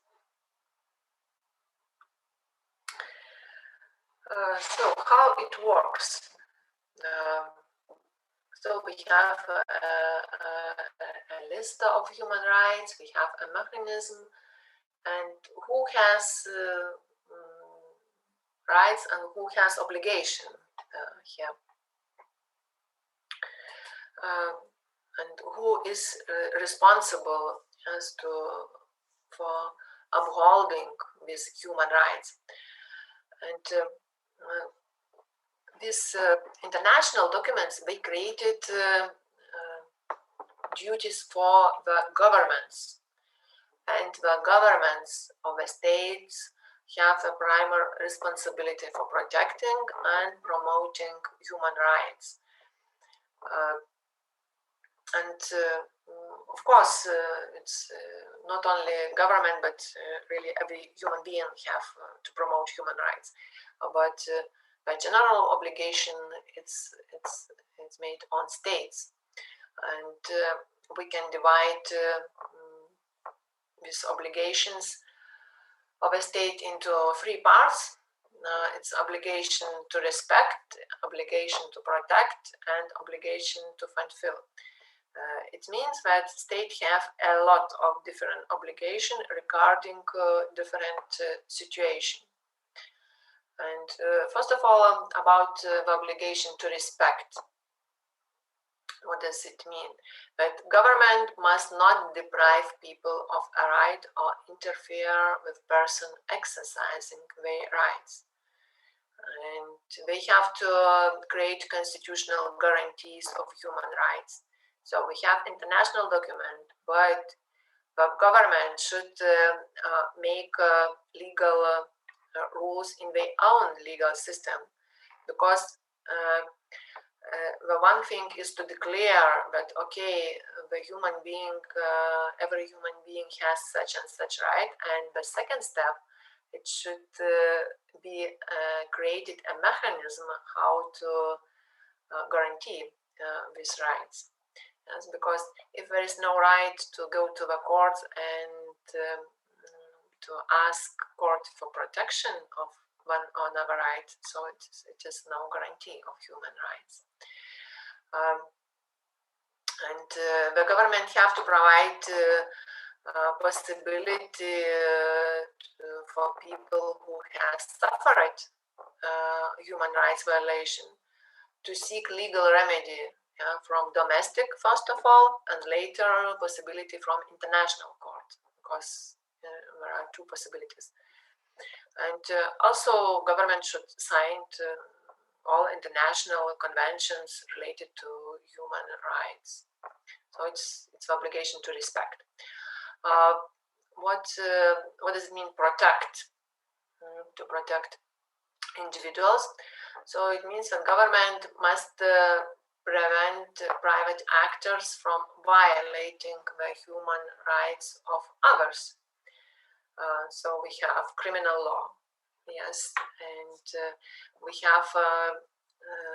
So how it works? So we have a list of human rights, we have a mechanism, and who has rights and who has obligation here. And who is responsible as to for upholding these human rights. And these international documents, they created duties for the governments, and the governments of the states have the primary responsibility for protecting and promoting human rights. And of course, it's not only government, but really every human being have to promote human rights. But by general obligation, it's made on states, and we can divide these obligations of a state into three parts. It's obligation to respect, obligation to protect, and obligation to fulfill. It means that states have a lot of different obligations regarding different situations. And first of all, about the obligation to respect. What does it mean? That government must not deprive people of a right or interfere with person exercising their rights. And they have to create constitutional guarantees of human rights. So we have international document, but the government should make legal rules in their own legal system, because the one thing is to declare that okay, the human being, every human being has such and such right, and the second step, it should be created a mechanism how to guarantee these rights. Yes, because if there is no right to go to the court and to ask court for protection of one or another right, so it is no guarantee of human rights. And the government have to provide possibility for people who have suffered human rights violation to seek legal remedy from domestic, first of all, and later possibility from international court, because there are two possibilities. And also government should sign all international conventions related to human rights. So it's obligation to respect. What does it mean protect? To protect individuals. So it means that government must prevent private actors from violating the human rights of others. So we have criminal law, yes, and we have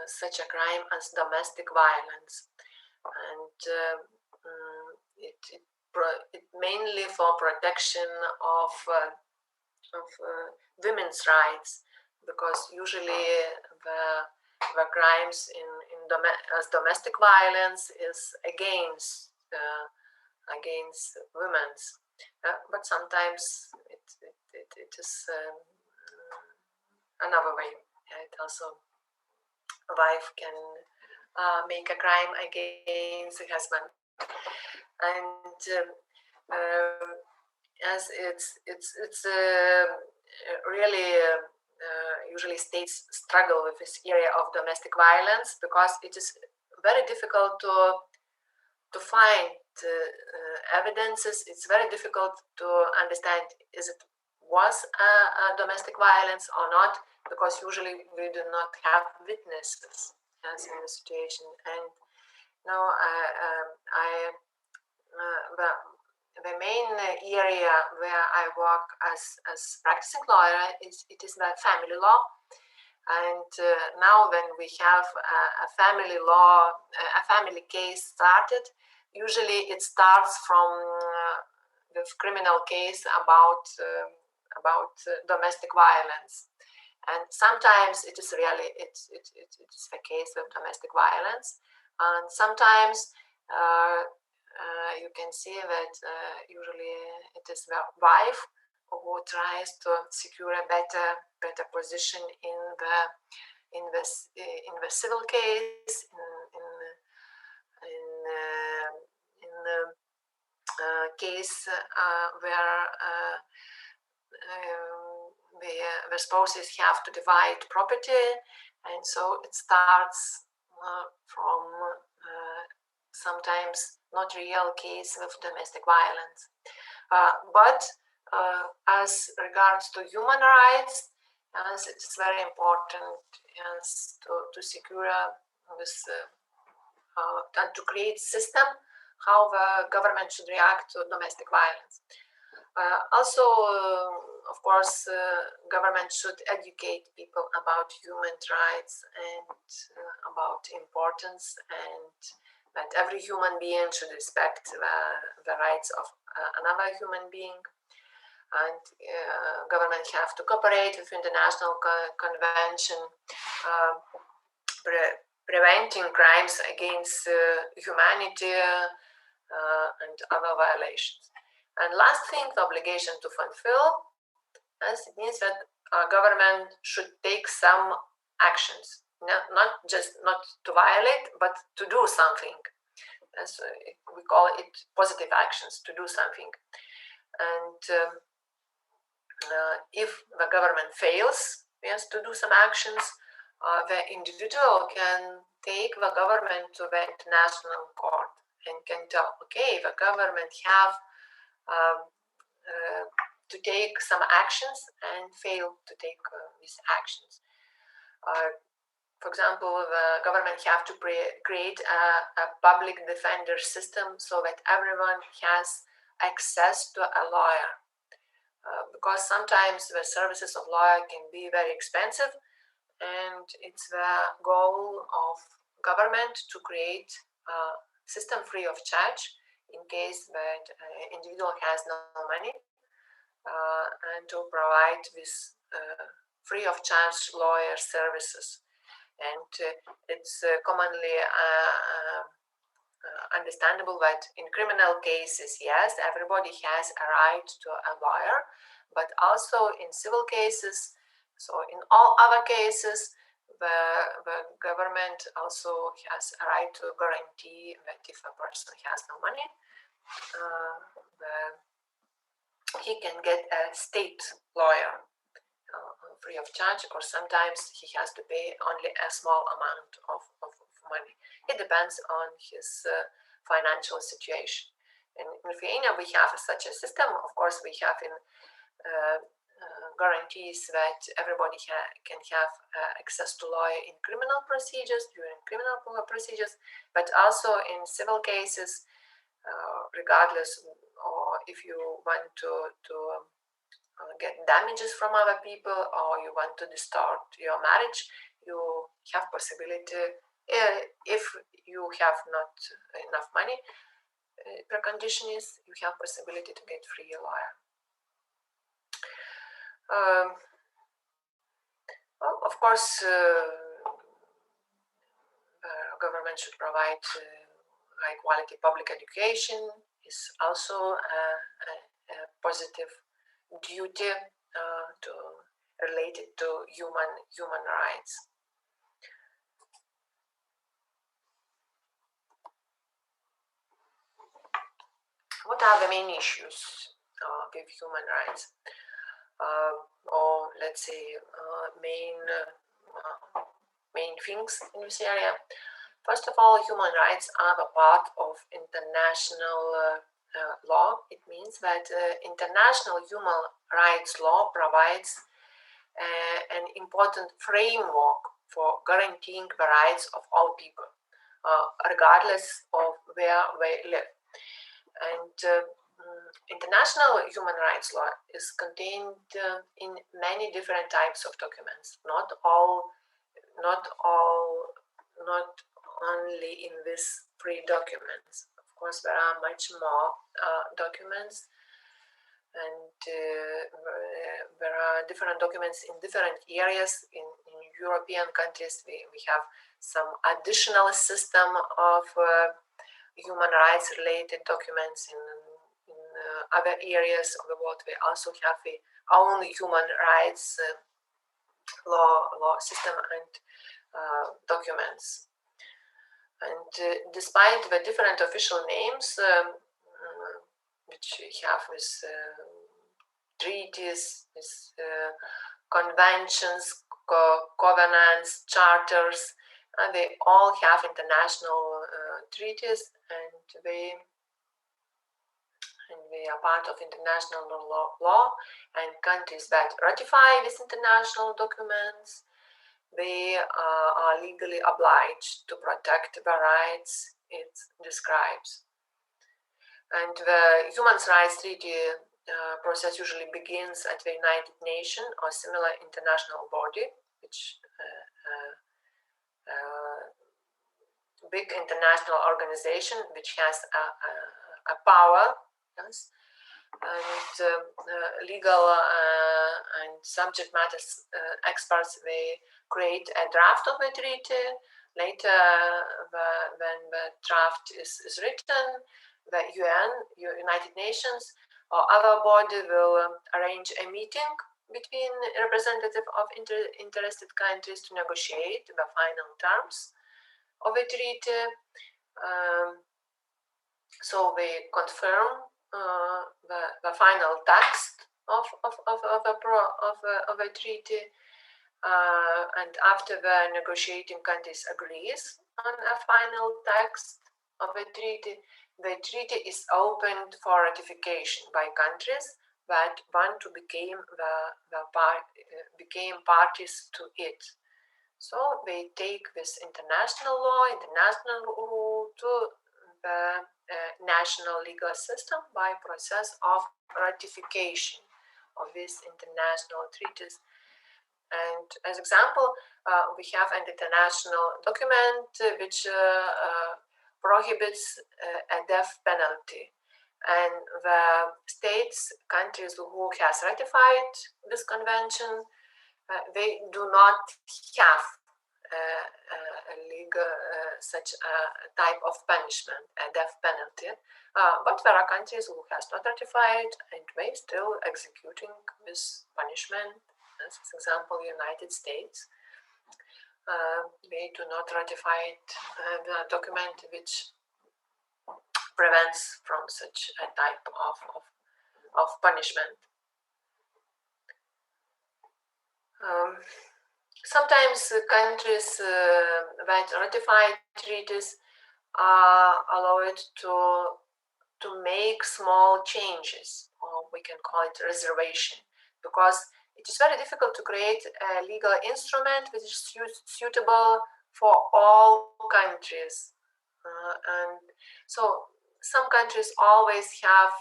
such a crime as domestic violence, and it mainly for protection of women's rights, because usually the crimes as domestic violence is against women's, but sometimes it is another way. It also, a wife can make a crime against the husband, and as it's really usually states struggle with this area of domestic violence, because it is very difficult to find evidences. It's very difficult to understand is it was a domestic violence or not, because usually we do not have witnesses as in the situation. And now the main area where I work as practicing lawyer is the family law. And now when we have a family law, a family case started, usually it starts from the criminal case about domestic violence. And sometimes it is really it's the case of domestic violence, and sometimes you can see that usually it is the wife who tries to secure a better position in the civil case, in the case where the spouses have to divide property, and so it starts from sometimes not real case of domestic violence. But as regards to human rights, yes, it's very important, yes, to secure this and to create system how the government should react to domestic violence. Also, of course, government should educate people about human rights and about importance, and that every human being should respect the rights of another human being. And government have to cooperate with international convention preventing crimes against humanity and other violations. And last thing, the obligation to fulfill, yes, it means that government should take some actions, not just not to violate, but to do something. As we call it positive actions, to do something. And if the government fails, yes, to do some actions, the individual can take the government to the international court and can tell, okay, the government have to take some actions and fail to take these actions. For example, the government have to create a public defender system so that everyone has access to a lawyer. Because sometimes the services of lawyer can be very expensive, and it's the goal of government to create a system free of charge in case that individual has no money, and to provide this free of charge lawyer services. And it's commonly understandable that in criminal cases, yes, everybody has a right to a lawyer, but also in civil cases, so in all other cases, the government also has a right to guarantee that if a person has no money, he can get a state lawyer free of charge, or sometimes he has to pay only a small amount of money. It depends on his financial situation. In Lithuania, we have such a system. Of course, we have in guarantees that everybody can have access to lawyer in criminal procedures, during criminal procedures, but also in civil cases, regardless, or if you want to get damages from other people, or you want to distort your marriage, you have possibility, if you have not enough money, precondition is you have possibility to get free lawyer. Well, of course, government should provide high quality public education, is also a positive duty related to human rights. What are the main issues with human rights? Or let's say main things in this area. First of all, human rights are a part of international law. It means that international human rights law provides an important framework for guaranteeing the rights of all people, regardless of where they live. And international human rights law is contained in many different types of documents. Not only in these 3 documents. Of course, there are much more documents, and there are different documents in different areas. In European countries, we have some additional system of human rights related documents. In other areas of the world, we also have our own human rights law system and documents. And despite the different official names which we have with treaties, with conventions, covenants, charters, and they all have international treaties, and they are part of international law, and countries that ratify these international documents, they are legally obliged to protect the rights it describes. And the Human Rights Treaty process usually begins at the United Nations or similar international body, which big international organization which has a power, yes, and legal and subject matter experts, they create a draft of the treaty. Later, when the draft is written, the UN, United Nations, or other body will arrange a meeting between representatives of interested countries to negotiate the final terms of the treaty. So they confirm the final text of a treaty, and after the negotiating countries agrees on a final text of the treaty is opened for ratification by countries that want to became parties to it. So they take this international law, international rule to the national legal system by process of ratification of these international treaties. And as example, we have an international document which prohibits a death penalty. And the states, countries who has ratified this convention, they do not have a legal such a type of punishment, a death penalty. But there are countries who has not ratified and may still executing this punishment. As example, United States. They do not ratify the document which prevents from such a type of punishment. Sometimes countries that ratify treaties are allowed to make small changes, or we can call it reservation, because it is very difficult to create a legal instrument which is suitable for all countries. And so some countries always have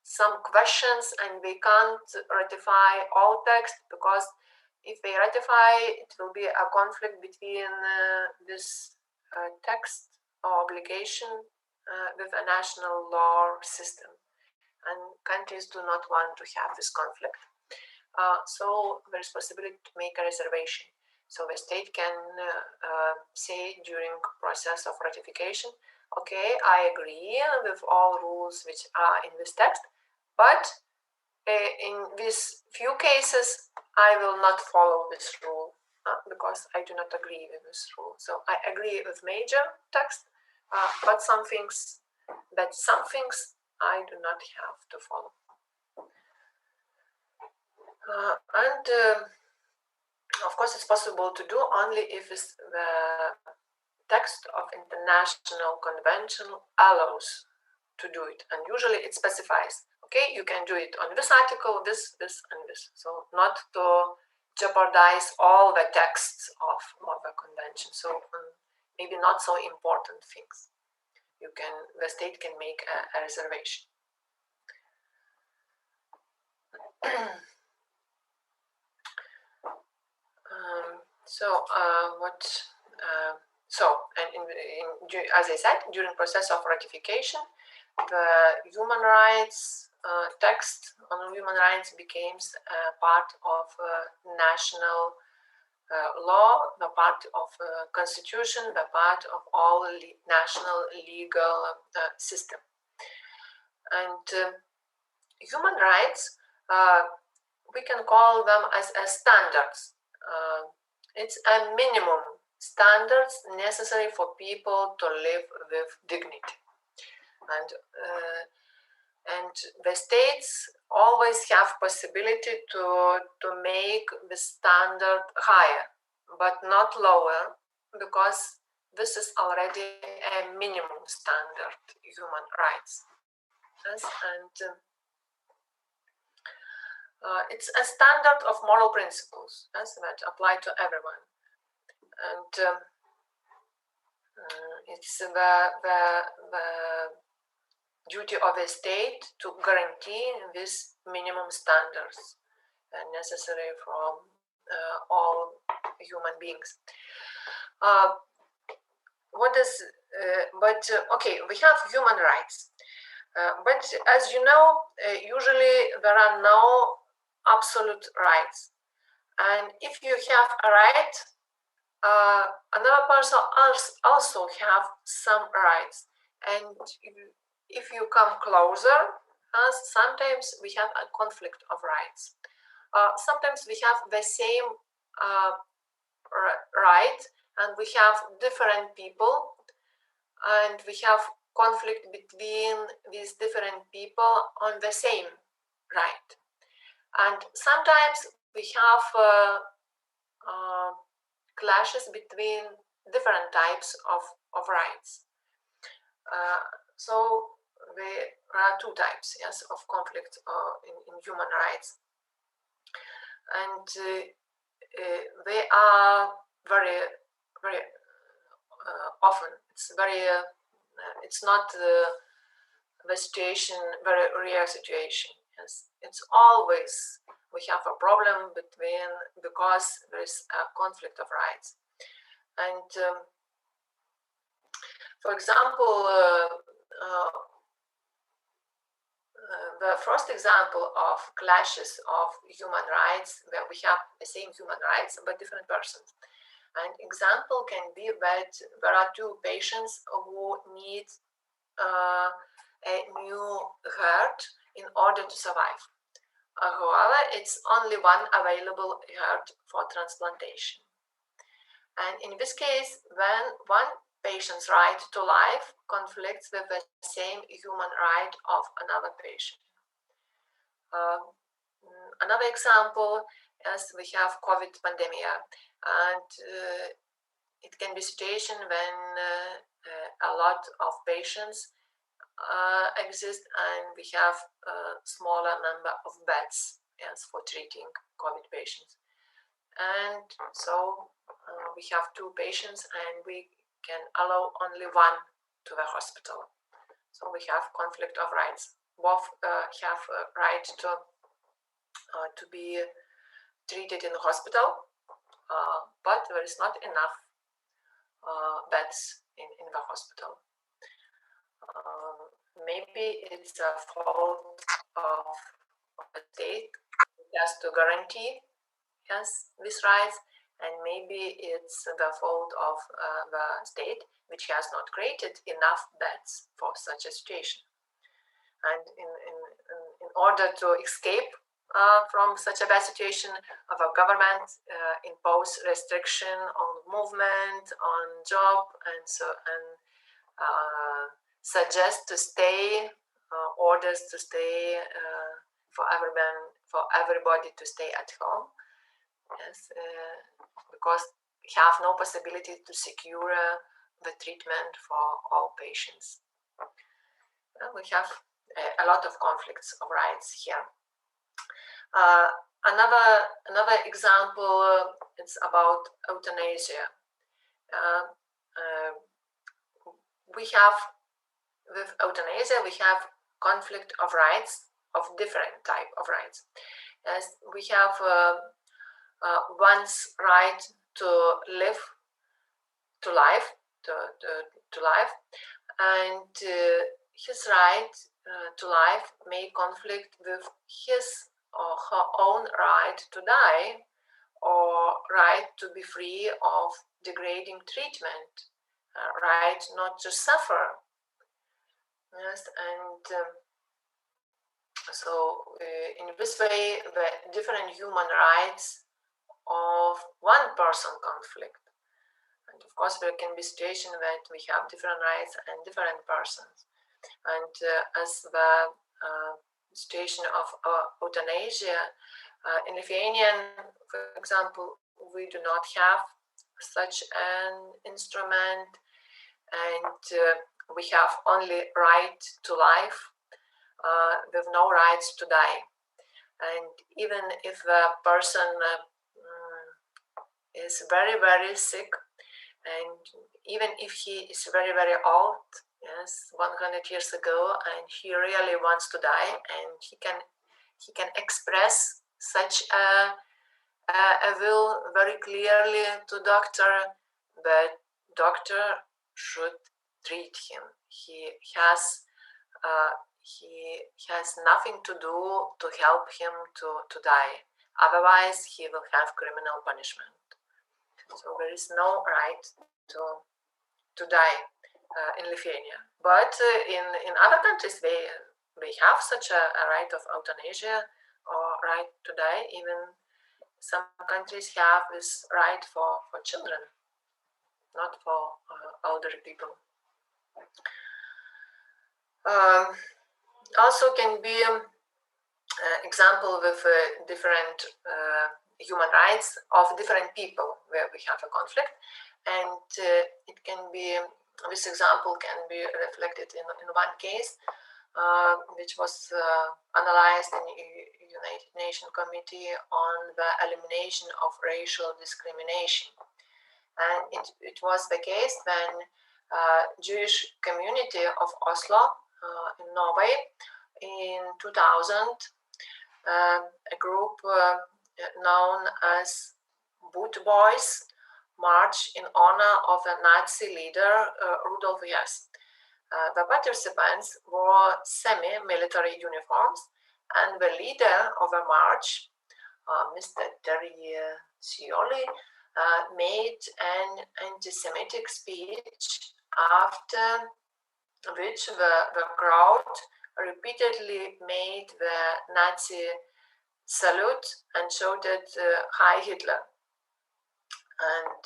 some questions and they can't ratify all text, because if they ratify, it will be a conflict between this text or obligation with a national law system. And countries do not want to have this conflict. So there is possibility to make a reservation. So the state can say during process of ratification, okay, I agree with all rules which are in this text, but in these few cases, I will not follow this rule because I do not agree with this rule. So I agree with major text, but some things I do not have to follow. And of course, it's possible to do only if the text of international convention allows to do it. And usually it specifies, okay, you can do it on this article, this, and this. So not to jeopardize all the texts of the convention. So maybe not so important things. The state can make a reservation. So, and as I said, during process of ratification, the human rights text on human rights became part of national law, the part of constitution, the part of all national legal system. And human rights, we can call them as standards. It's a minimum standards necessary for people to live with dignity. And the states always have possibility to make the standard higher, but not lower, because this is already a minimum standard human rights. Yes, and it's a standard of moral principles, yes, that apply to everyone. And it's the duty of a state to guarantee these minimum standards necessary from all human beings. Okay, we have human rights, but as you know, usually there are no absolute rights, and if you have a right, another person also have some rights, and if you come closer, sometimes we have a conflict of rights. Sometimes we have the same right, and we have different people, and we have conflict between these different people on the same right. And sometimes we have clashes between different types of rights. So there are two types, yes, of conflict in human rights, and they are very, very often. It's not the situation, very rare situation. Yes, it's always we have a problem because there is a conflict of rights. And for example, the first example of clashes of human rights, where we have the same human rights but different persons. An example can be that there are two patients who need a new heart in order to survive. However, it's only one available heart for transplantation. And in this case, when one patient's right to life conflicts with the same human right of another patient. Another example is we have COVID pandemic, and it can be a situation when a lot of patients exist, and we have a smaller number of beds, yes, for treating COVID patients. And so we have two patients, and we can allow only one to the hospital. So we have conflict of rights. Both have a right to be treated in the hospital, but there is not enough beds in the hospital. Maybe it's a fault of the state just to guarantee, yes, these rights, and maybe it's the fault of the state, which has not created enough beds for such a situation. And in order to escape from such a bad situation, our government impose restriction on movement, on job, and suggest to stay, orders to stay for everybody to stay at home. Yes, because we have no possibility to secure the treatment for all patients. We have a lot of conflicts of rights here. Another example is about euthanasia. We have with euthanasia we have conflict of rights, of different type of rights. As we have one's right to live, to life, and his right to life may conflict with his or her own right to die, or right to be free of degrading treatment, right not to suffer. Yes, and so in this way, the different human rights of one person conflict. And of course, there can be situations that we have different rights and different persons. And as the situation of euthanasia, in Lithuania, for example, we do not have such an instrument, and we have only right to life with no rights to die. And even if the person is very, very sick, and even if he is very, very old, yes, 100 years ago, and he really wants to die, and he can express such a will very clearly to doctor, but doctor should treat him. He has nothing to do to help him to die. Otherwise, he will have criminal punishment. So there is no right to die in Lithuania. But in other countries, they have such a right of euthanasia or right to die. Even some countries have this right for children, not for elderly people. Also can be example with different human rights of different people where we have a conflict, and it can be, this example can be reflected in one case which was analyzed in the United Nations Committee on the Elimination of Racial Discrimination. And it was the case when Jewish community of Oslo in Norway in 2000, a group known as Boot Boys marched in honor of a Nazi leader, Rudolf Hess. The participants wore semi-military uniforms, and the leader of the march, Mr. Terry Scioli, made an anti-Semitic speech, after which the crowd repeatedly made the Nazi salute and shouted "Hi Hitler." And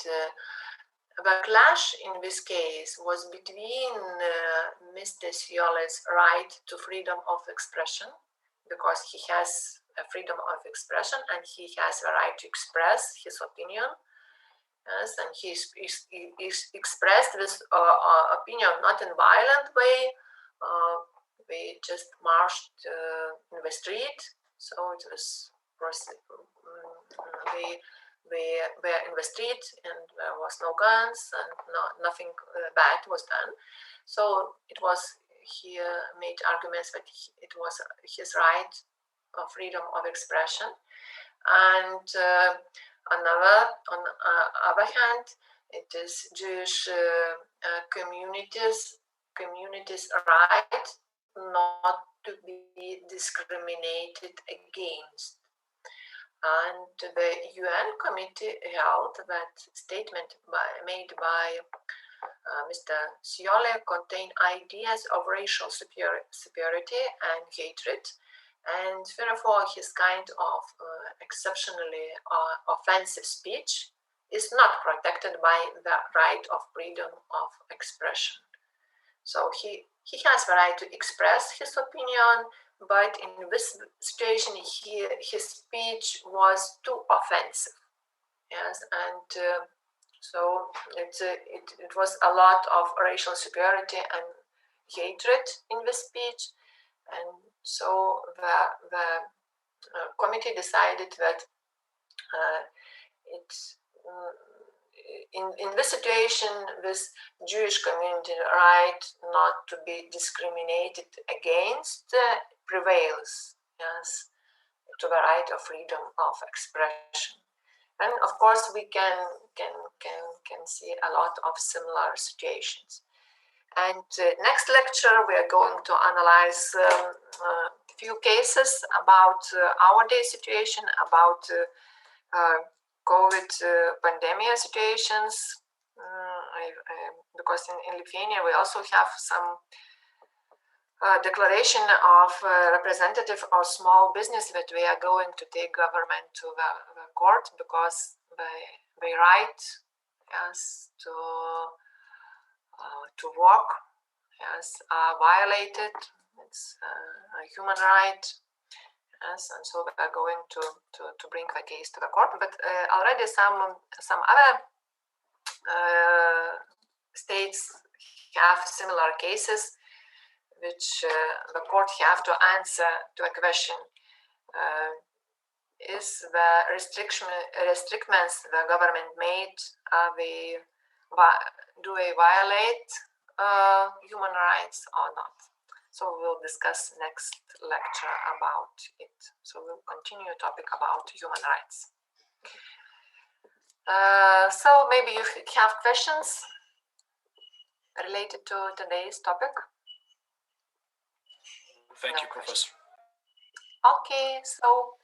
the clash in this case was between Mr. Scioli's right to freedom of expression, because he has a freedom of expression and he has a right to express his opinion. Yes, and he expressed this opinion not in a violent way. We just marched in the street, so it was we were in the street, and there was no guns, and nothing bad was done. So it was, he made arguments that it was his right of freedom of expression. And on the other hand, it is Jewish communities' right not to be discriminated against. And the UN committee held that statement made by Mr. Scioli contained ideas of racial superiority and hatred, and therefore his kind of exceptionally offensive speech is not protected by the right of freedom of expression. So he has the right to express his opinion, but in this situation, his speech was too offensive. Yes, and so it was a lot of racial superiority and hatred in the speech, and so the committee decided that it's in this situation, this Jewish community right not to be discriminated against prevails, yes, to the right of freedom of expression. And of course, we can see a lot of similar situations. And next lecture, we are going to analyze a few cases about our day situation, about COVID pandemic situations, because in Lithuania we also have some declaration of representative of small business that we are going to take government to the court because they right, yes, to work, yes, are violated. It's a human right, yes, and so we are going to bring the case to the court. But already some other states have similar cases, which the court have to answer to a question: is the restrictions the government made, do they violate human rights or not? So we'll discuss next lecture about it. So we'll continue topic about human rights. So maybe you have questions related to today's topic. Thank you, Professor. Okay, so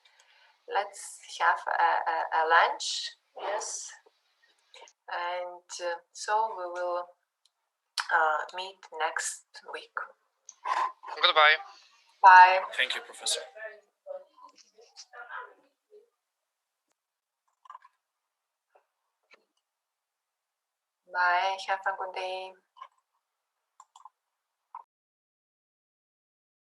let's have a lunch, yes, and so we will meet next week. Goodbye. Bye. Thank you, Professor. Bye. Have a good day.